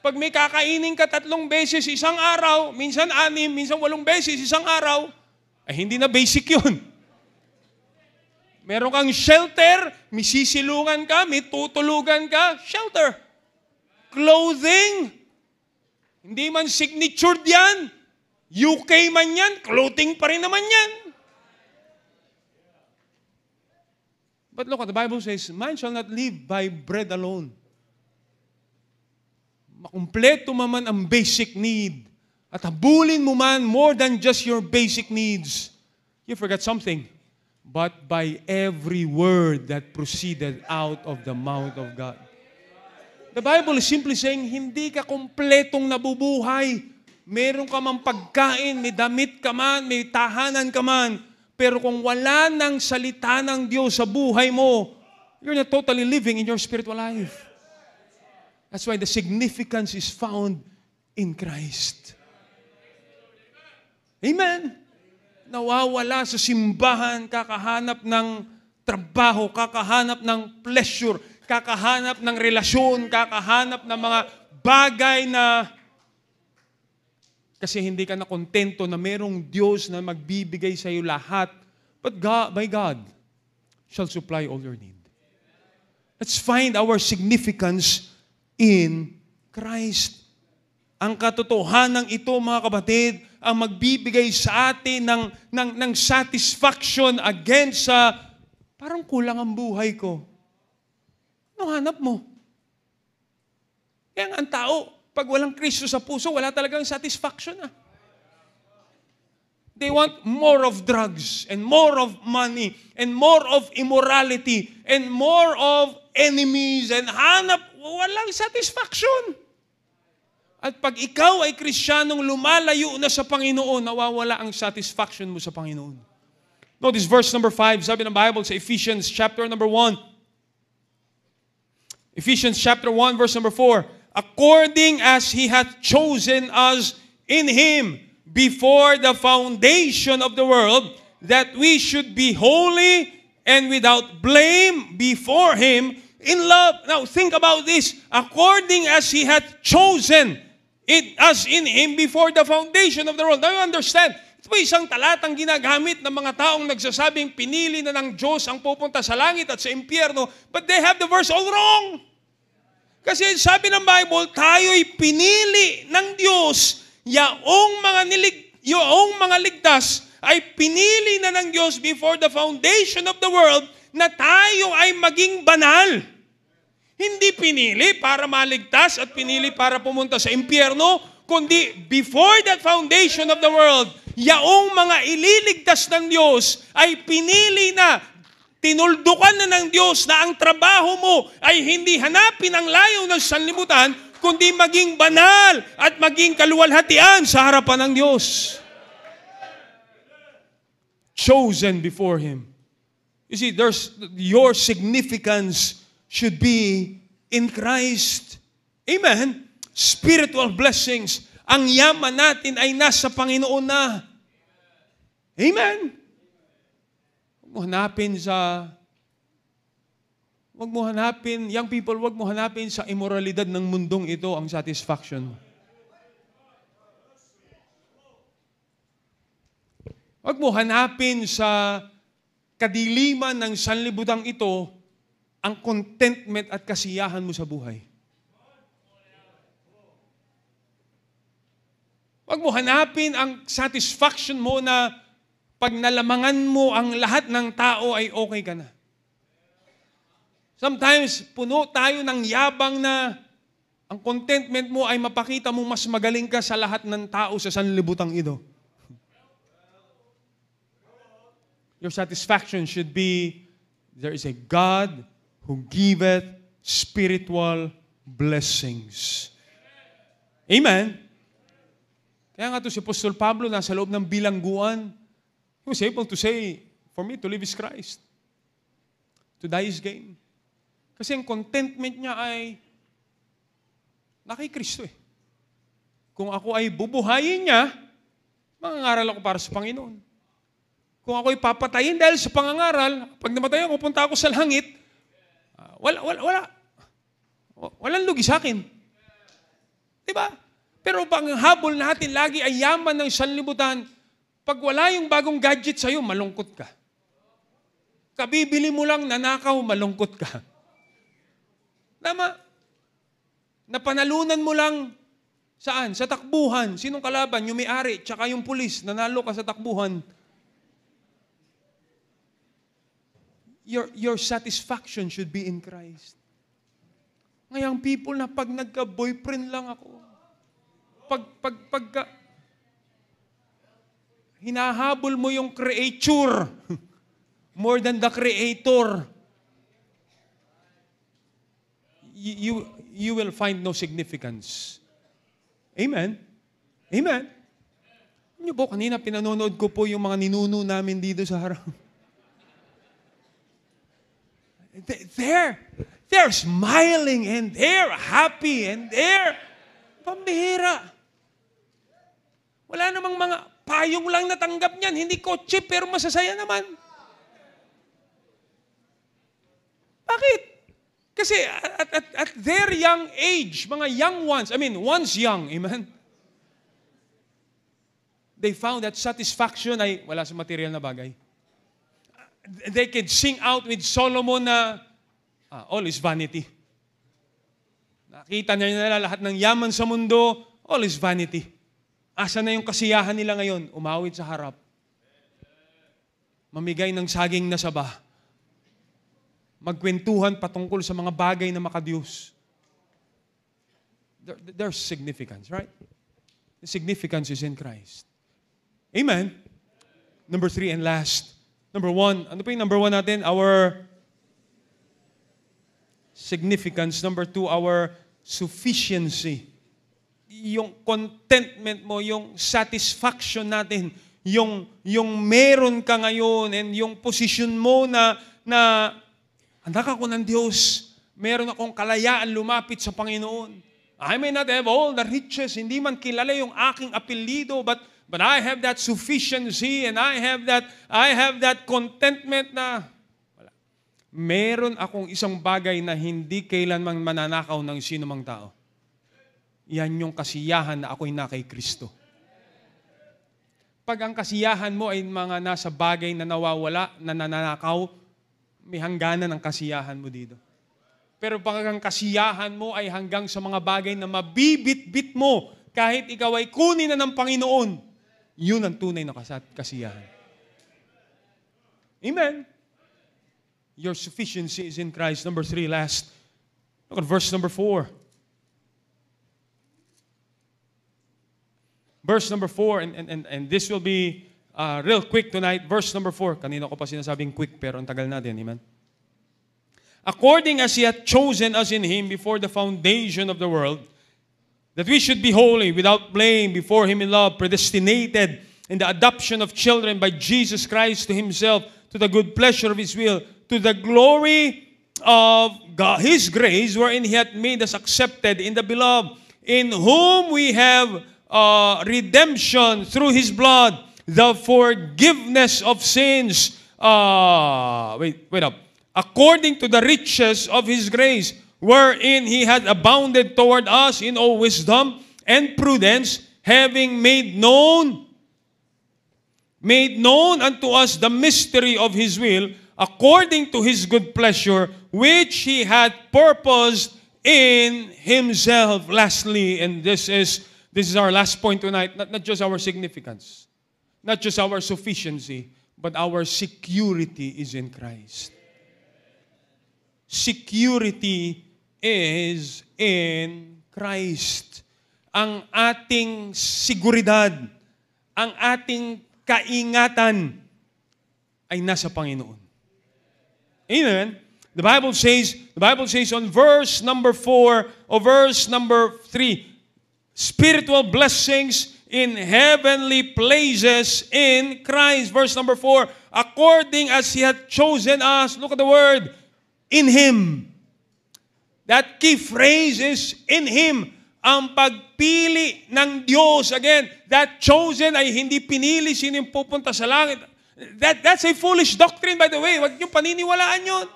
Pag may kakainin ka 3 beses isang araw, minsan 6, minsan 8 beses isang araw, ay hindi na basic yun. Meron kang shelter, may sisilungan ka, may tutulugan ka, shelter. Clothing, hindi man signatured yan, UK man yan, clothing pa rin naman yan. But look what the Bible says, man shall not live by bread alone. Makumpleto man ang basic need. At habulin mo man more than just your basic needs. You forgot something. But by every word that proceeded out of the mouth of God. The Bible is simply saying, hindi ka kumpletong nabubuhay. Meron ka man pagkain, may damit ka man, may tahanan ka man. Pero kung wala ng salita ng Diyos sa buhay mo, you're not totally living in your spiritual life. That's why the significance is found in Christ. Amen. Nawawala sa simbahan, kakahanap ng trabaho, kakahanap ng pleasure, kakahanap ng relasyon, kakahanap ng mga bagay na kasi hindi ka na kontento na merong Diyos na magbibigay sa iyo lahat. But God, by God, shall supply all your need. Let's find our significance in Christ. Ang katotohanan ito, mga kapatid, ang magbibigay sa atin ng satisfaction against sa parang kulang ang buhay ko. Anong hanap mo? Kaya ang tao, pag walang Kristo sa puso, wala talagang satisfaction. They want more of drugs, and more of money, and more of immorality, and more of enemies, and walang satisfaction. At pag ikaw ay Kristiyanong lumalayo na sa Panginoon, nawawala ang satisfaction mo sa Panginoon. Notice verse number 5, sabi ng Bible sa Ephesians chapter number 1. Ephesians chapter 1 verse number 4. According as He hath chosen us in Him before the foundation of the world, that we should be holy and without blame before Him in love. Now think about this. According as He hath chosen us in Him before the foundation of the world. Now you understand, ito po isang talatang ginagamit ng mga taong nagsasabing pinili na ng Diyos ang pupunta sa langit at sa impyerno, but they have the verse all wrong. Kasi sabi ng Bible, tayo'y pinili ng Diyos, yaong mga ligtas ay pinili na ng Diyos before the foundation of the world na tayo ay maging banal. Hindi pinili para maligtas at pinili para pumunta sa impyerno, kundi before that foundation of the world, yaong mga ililigtas ng Diyos ay pinili na, tinuldukan na ng Diyos na ang trabaho mo ay hindi hanapin ang layo ng sanlibutan, kundi maging banal at maging kaluwalhatian sa harapan ng Diyos. Chosen before Him. You see, your significance should be in Christ. Amen? Spiritual blessings. Ang yaman natin ay nasa Panginoon na. Amen? Huwag mo hanapin, young people, huwag mo hanapin sa immoralidad ng mundong ito ang satisfaction mo. Huwag mo hanapin sa kadiliman ng sanlibutan ito ang contentment at kasiyahan mo sa buhay. Huwag mo hanapin ang satisfaction mo na pag nalamangan mo ang lahat ng tao ay okay ka na. Sometimes, puno tayo ng yabang na ang contentment mo ay mapakita mo mas magaling ka sa lahat ng tao sa sanlibutang ito. Your satisfaction should be, there is a God who giveth spiritual blessings. Amen? Kaya nga to si Apostol Pablo nasa loob ng bilangguan. He was able to say, for me to live is Christ. To die is gain. Kasi ang contentment niya ay na kay Kristo eh. Kung ako ay bubuhayin niya, mangangaral ako para sa Panginoon. Kung ako ay papatayin dahil sa pangangaral, pag namatay ako, pupunta ako sa langit, walang lugi sa akin. Diba? Pero pag ang habol natin lagi ay yaman ng sanlibutan, pag wala yung bagong gadget sa'yo, malungkot ka. Kabibili mo lang, nanakaw, malungkot ka. Tama? Napanalunan mo lang, saan? Sa takbuhan. Sinong kalaban? Yung may-ari, tsaka yung pulis, nanalo ka sa takbuhan. Your satisfaction should be in Christ. Ngayang people na pag nagka-boyfriend lang ako, pagka hinahabol mo yung creature more than the creator, you will find no significance. Amen? Amen? Ano po, kanina pinanonood ko po yung mga ninuno namin dito sa harap. They're smiling and they're happy and they're pambihira. Wala namang mga payong lang natanggap niyan. Hindi kotse pero masasaya naman. Bakit? Kasi at their young age, mga young ones, once young, amen? They found that satisfaction ay wala sa material na bagay. They could sing out with Solomon na all is vanity. Nakita nila lahat ng yaman sa mundo, all is vanity. Asa na yung kasiyahan nila ngayon? Umawit sa harap. Mamigay ng saging na saba. Magkwentuhan patungkol sa mga bagay na makadiyos. There's significance, right? The significance is in Christ. Amen? Number 3 and last. Number 1. Ano po yung number 1 natin? Our significance. Number 2, our sufficiency. Yung contentment mo, yung satisfaction natin, yung meron ka ngayon, and yung position mo na anak ako ng Diyos, meron akong kalayaan lumapit sa Panginoon. I may not have all the riches, hindi man kilala yung aking apelyido, but I have that sufficiency and I have that contentment na wala. Meron akong isang bagay na hindi kailanman mananakaw ng sino mang tao. Yan yung kasiyahan na ako'y na kay Kristo. Pag ang kasiyahan mo ay mga nasa bagay na nawawala, na nananakaw, may hangganan ang kasiyahan mo dito. Pero pag ang kasiyahan mo ay hanggang sa mga bagay na mabibit-bit mo, kahit ikaw ay kunin na ng Panginoon, yun ang tunay na kasiyahan. Amen? Your sufficiency is in Christ. Number 3, last. Look at verse number 4. Verse number 4, and this will be real quick tonight. Verse number 4. Kanina ko pa sinasabing quick, pero ang tagal natin. Amen? According as He hath chosen us in Him before the foundation of the world, that we should be holy, without blame, before Him in love, predestinated in the adoption of children by Jesus Christ to Himself, to the good pleasure of His will, to the glory of God, His grace, wherein He hath made us accepted in the Beloved, in whom we have redemption through His blood, the forgiveness of sins. Wait up. According to the riches of His grace, wherein He had abounded toward us in all wisdom and prudence, having made known unto us the mystery of His will, according to His good pleasure, which He had purposed in Himself. Lastly, and this is This is our last point tonight, not just our significance, not just our sufficiency, but our security is in Christ. Security is in Christ. Ang ating seguridad, ang ating kaingatan ay nasa Panginoon. Amen. The Bible says on verse number 4 or verse number 3, spiritual blessings in heavenly places in Christ. Verse number 4, according as He hath chosen us, look at the word, in Him. That key phrase is in Him. Ang pagpili ng Diyos, again, that chosen ay hindi pinili sino yung pupunta sa langit. That's a foolish doctrine, by the way. Huwag niyong paniniwalaan yun.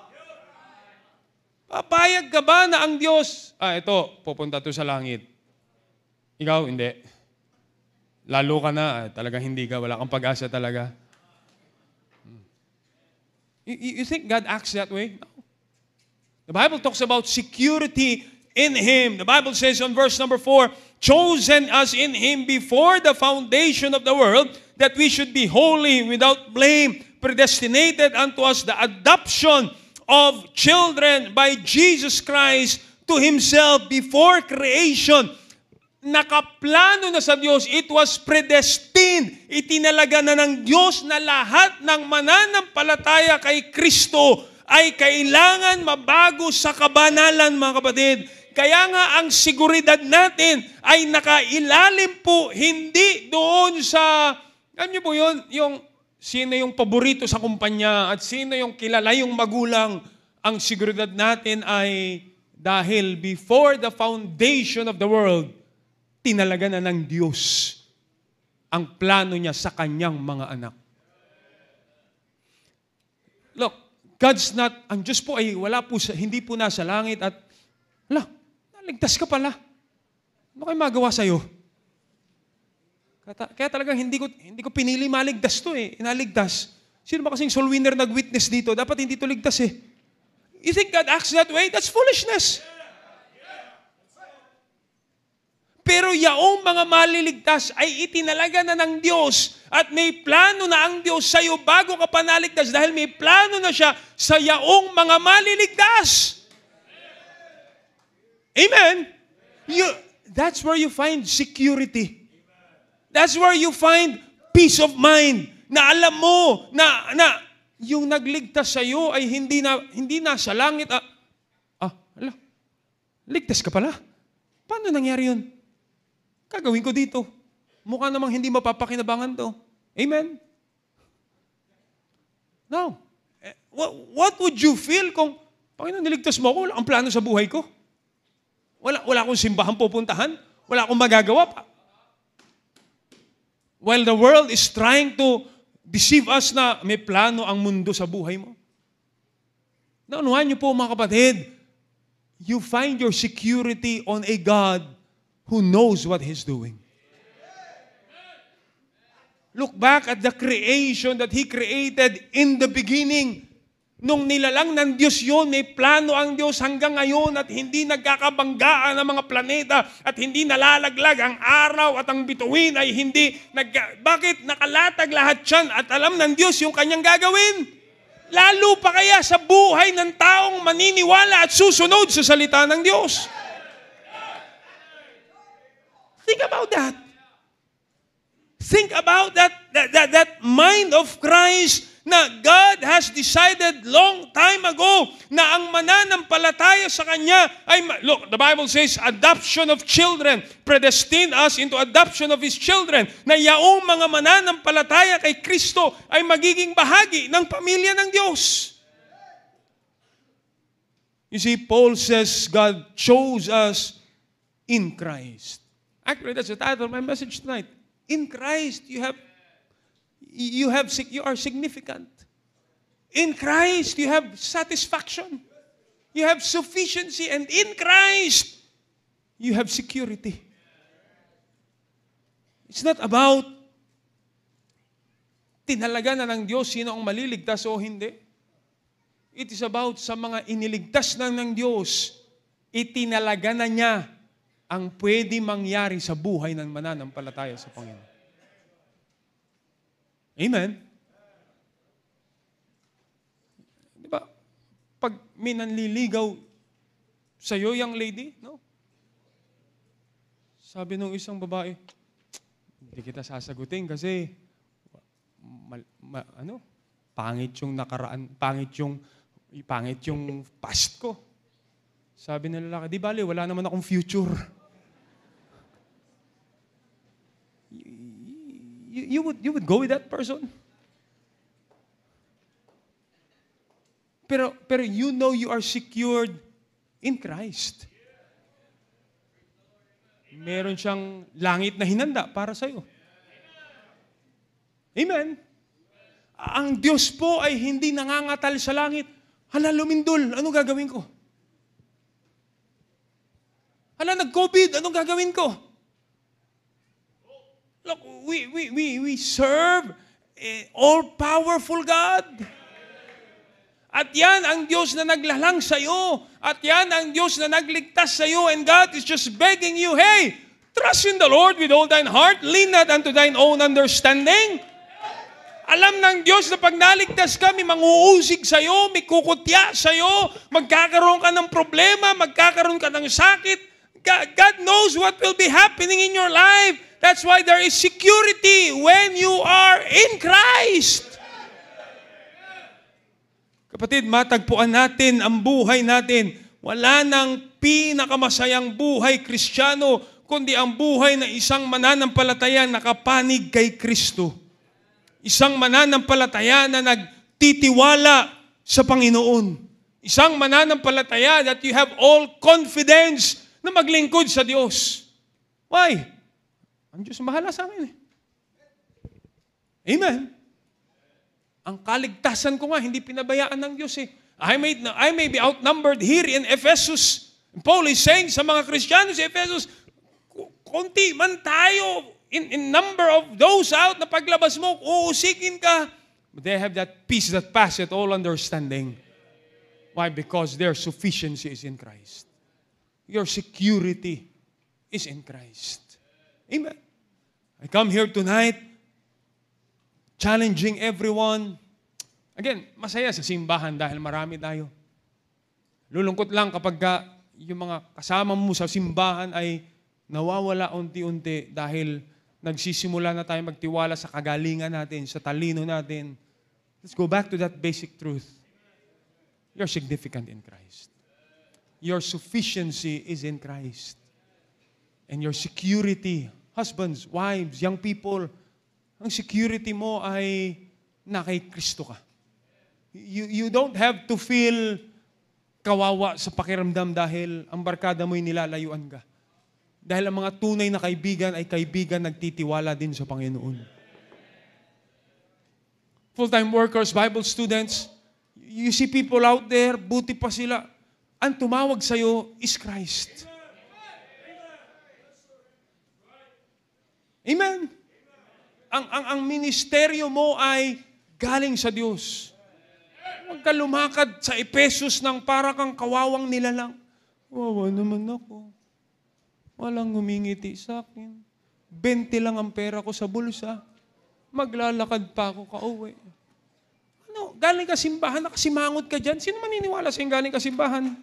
Papayag ka ba na ang Diyos, ito, pupunta to sa langit. Ikaw, hindi. Lalo ka na, talagang hindi ka, wala kang pag-asa talaga. You think God acts that way? No. The Bible talks about security in Him. The Bible says on verse number 4, chosen us in Him before the foundation of the world, that we should be holy, without blame, predestinated unto us the adoption of children by Jesus Christ to Himself before creation. Nakaplano na sa Diyos, it was predestined. Itinalaga na ng Diyos na lahat ng mananampalataya kay Kristo ay kailangan mabago sa kabanalan, mga kapatid. Kaya nga ang seguridad natin ay nakailalim po, hindi doon sa, alam niyo po yun, yung sino yung paborito sa kumpanya at sino yung kilala yung magulang. Ang seguridad natin ay dahil before the foundation of the world, tinalaga na ng Diyos ang plano niya sa kanyang mga anak. Look, God's not, ang Diyos po ay wala po, hindi po nasa langit at, naligtas ka pala. Ano kayo magawa sa'yo? Kaya talagang hindi ko pinili maligtas to eh. Inaligtas. Sino ba kasing soul winner nag-witness dito? Dapat hindi to ligtas eh. You think God acts that way? That's foolishness. Pero yaong mga maliligtas ay itinalaga na ng Diyos at may plano na ang Diyos sa iyo bago ka pa naligtas dahil may plano na siya sa yaong mga maliligtas. Amen? That's where you find security. That's where you find peace of mind na alam mo na yung nagligtas sa iyo ay hindi na sa langit. Ligtas ka pala. Paano nangyari yun? Gagawin ko dito. Mukha namang hindi mapapakinabangan to. Amen? Now, what would you feel kung, Panginoon, niligtas mo ako, wala ang plano sa buhay ko? Wala akong simbahan pupuntahan? Wala akong magagawa pa? While the world is trying to deceive us na may plano ang mundo sa buhay mo. Naunuhan niyo po mga kapatid, you find your security on a God who knows what He's doing. Look back at the creation that He created in the beginning. Nung nilalang ng Diyos yun, may plano ang Diyos hanggang ngayon at hindi nagkakabanggaan ang mga planeta at hindi nalalaglag ang araw at ang bituin ay hindi bakit nakalatag lahat yan at alam ng Diyos yung kanyang gagawin? Lalo pa kaya sa buhay ng taong maniniwala at susunod sa salita ng Diyos. Think about that. Think about that mind of Christ na God has decided long time ago na ang mananampalataya sa Kanya ay, look, the Bible says, adoption of children, predestined us into adoption of His children, na yaong mga mananampalataya kay Kristo ay magiging bahagi ng pamilya ng Diyos. You see, Paul says God chose us in Christ. Actually, that's the title of my message tonight. In Christ, you are significant. In Christ, you have satisfaction. You have sufficiency. And in Christ, you have security. It's not about tinalaga na ng Diyos sino ang maliligtas o hindi. It is about sa mga iniligtas na ng Diyos, itinalaga na niya ang pwede mangyari sa buhay ng mananampalataya sa Panginoon. Amen? Di ba? Pag may nanliligaw sa'yo, young lady, no? Sabi nung isang babae, hindi kita sasagutin kasi pangit yung nakaraan, pangit yung past ko. Sabi ng lalaki, di bali, wala naman akong future. You would go with that person? Pero you know you are secured in Christ. Meron siyang langit na hinanda para sa'yo. Amen? Ang Diyos po ay hindi nangangatal sa langit. Hala, lumindol, anong gagawin ko? Hala, nag-COVID, anong gagawin ko? Look, we serve all-powerful God. At yan ang Diyos na naglalang sa iyo. At yan ang Diyos na nagligtas sa iyo. And God is just begging you, hey, trust in the Lord with all thine heart. Lean not unto thine own understanding. Alam ng Diyos na pag naligtas ka, may manguusig sa iyo, may kukutya sa iyo, magkakaroon ka ng problema, magkakaroon ka ng sakit. God knows what will be happening in your life. That's why there is security when you are in Christ. Kapatid, matagpuan natin ang buhay natin. Wala nang pinakamasayang buhay Kristiyano, kundi ang buhay ng isang mananampalataya nakapanig kay Kristo. Isang mananampalataya na nagtitiwala sa Panginoon. Isang mananampalataya that you have all confidence na maglingkod sa Diyos. Why? Ang Diyos bahala sa akin. Amen? Ang kaligtasan ko nga, hindi pinabayaan ng Diyos eh. I may be outnumbered here in Ephesus. Paul is saying sa mga Kristiyano sa Ephesus, konti man tayo in number of those out na paglabas mo, uusikin ka. But they have that peace that passeth all understanding. Why? Because their sufficiency is in Christ. Your security is in Christ. Amen. I come here tonight challenging everyone. Again, masaya sa simbahan dahil marami tayo. Lulungkot lang kapag yung mga kasama mo sa simbahan ay nawawala unti-unti dahil nagsisimula na tayo magtiwala sa kagalingan natin, sa talino natin. Let's go back to that basic truth. You're significant in Christ. Your sufficiency is in Christ. And your security, husbands, wives, young people, ang security mo ay na kay Kristo ka. You don't have to feel kawawa sa pakiramdam dahil ang barkada mo'y nilalayuan ka. Dahil ang mga tunay na kaibigan ay kaibigan nagtitiwala din sa Panginoon. Full-time workers, Bible students, you see people out there, buti pa sila. Ang tumawag sa'yo is Christ. Amen? Ang ministeryo mo ay galing sa Diyos. Huwag ka lumakad sa Ephesus ng para kang kawawang nilalang. Wawa naman ako. Walang humingiti sa akin. 20 lang ang pera ko sa bulsa. Maglalakad pa ako kauwi. Ano, galing ka simbahan, nakasimangot ka dyan. Sino maniniwala sa'yo galing ka simbahan?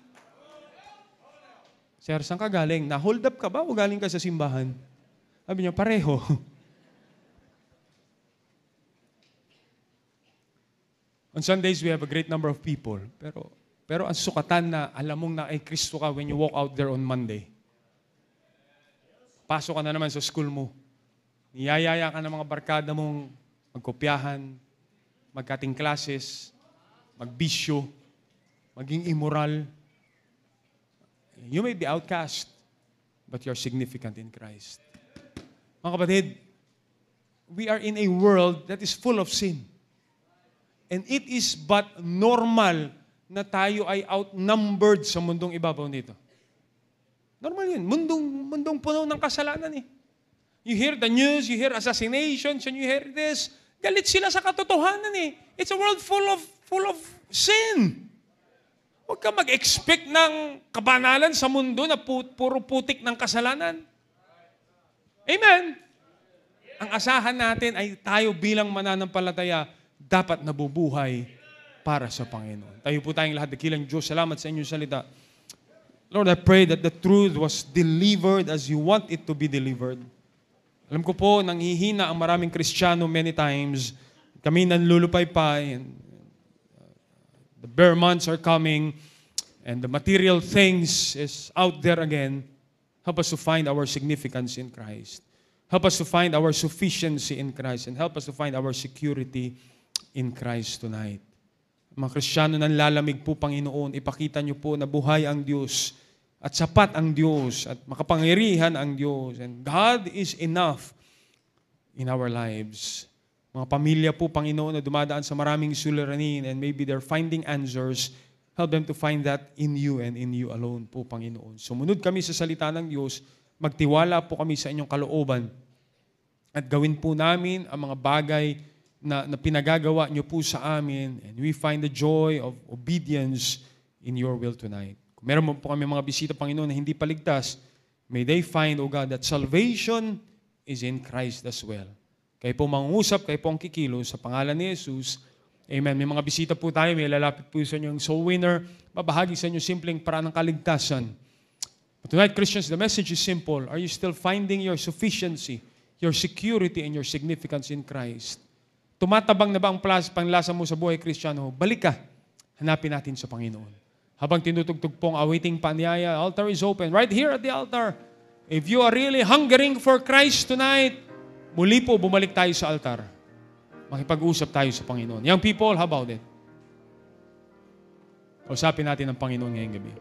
Sir, saan ka galing? Na-hold up ka ba o galing ka sa simbahan? Sabi niya, pareho. On Sundays, we have a great number of people. Pero ang sukatan na alam mong na ay Kristo ka when you walk out there on Monday. Pasok ka na naman sa school mo. Niyayaya ka ng mga barkada mong magkopyahan, magkating classes, magbisyo, maging immoral. You may be outcast, but you're significant in Christ. Mga kapatid, we are in a world that is full of sin. And it is but normal na tayo ay outnumbered sa mundong ibabaw nito. Normal yun. Mundong puno ng kasalanan eh. You hear the news, you hear assassinations, and you hear this. Galit sila sa katotohanan eh. It's a world full of sin. Huwag ka mag-expect ng kabanalan sa mundo na puro putik ng kasalanan. Amen. Ang asahan natin ay tayo bilang mananampalataya dapat nabubuhay para sa Panginoon. Tayo po tayong lahat, dakilang Diyos, salamat sa inyong salita. Lord, I pray that the truth was delivered as you want it to be delivered. Alam ko po, nanghihina ang maraming Kristiyano many times. Kami nanlulupaypay, and the bare months are coming, and the material things is out there again. Help us to find our significance in Christ. Help us to find our sufficiency in Christ, and help us to find our security in Christ tonight. Mga Kristiyano nanlalamig po, Panginoon, ipakita niyo po na buhay ang Diyos at sapat ang Diyos at makapangyarihan ang Diyos. And God is enough in our lives. Mga pamilya po, Panginoon, na dumadaan sa maraming suliranin and maybe they're finding answers, help them to find that in you and in you alone po, Panginoon. Sumunod kami sa salita ng Diyos, magtiwala po kami sa inyong kalooban at gawin po namin ang mga bagay na pinagagawa niyo po sa amin, and we find the joy of obedience in your will tonight. Kung meron po kami mga bisita, Panginoon, na hindi paligtas, may they find, O God, that salvation is in Christ as well. Kayo po mangungusap, kayo po ang kikilos sa pangalan ni Jesus. Amen. May mga bisita po tayo, may lalapit po sa inyo yung soul winner, babahagi sa inyo simpleng paraan ng kaligtasan. But tonight, Christians, the message is simple. Are you still finding your sufficiency, your security, and your significance in Christ? Tumatabang na ba ang panglasa mo sa buhay Kristiyano? Balik ka. Hanapin natin sa Panginoon. Habang tinutugtog pong awaiting panyaya, altar is open. Right here at the altar. If you are really hungering for Christ tonight, muli po bumalik tayo sa altar. Makipag-usap tayo sa Panginoon. Young people, how about it? Usapin natin ang Panginoon ngayong gabi.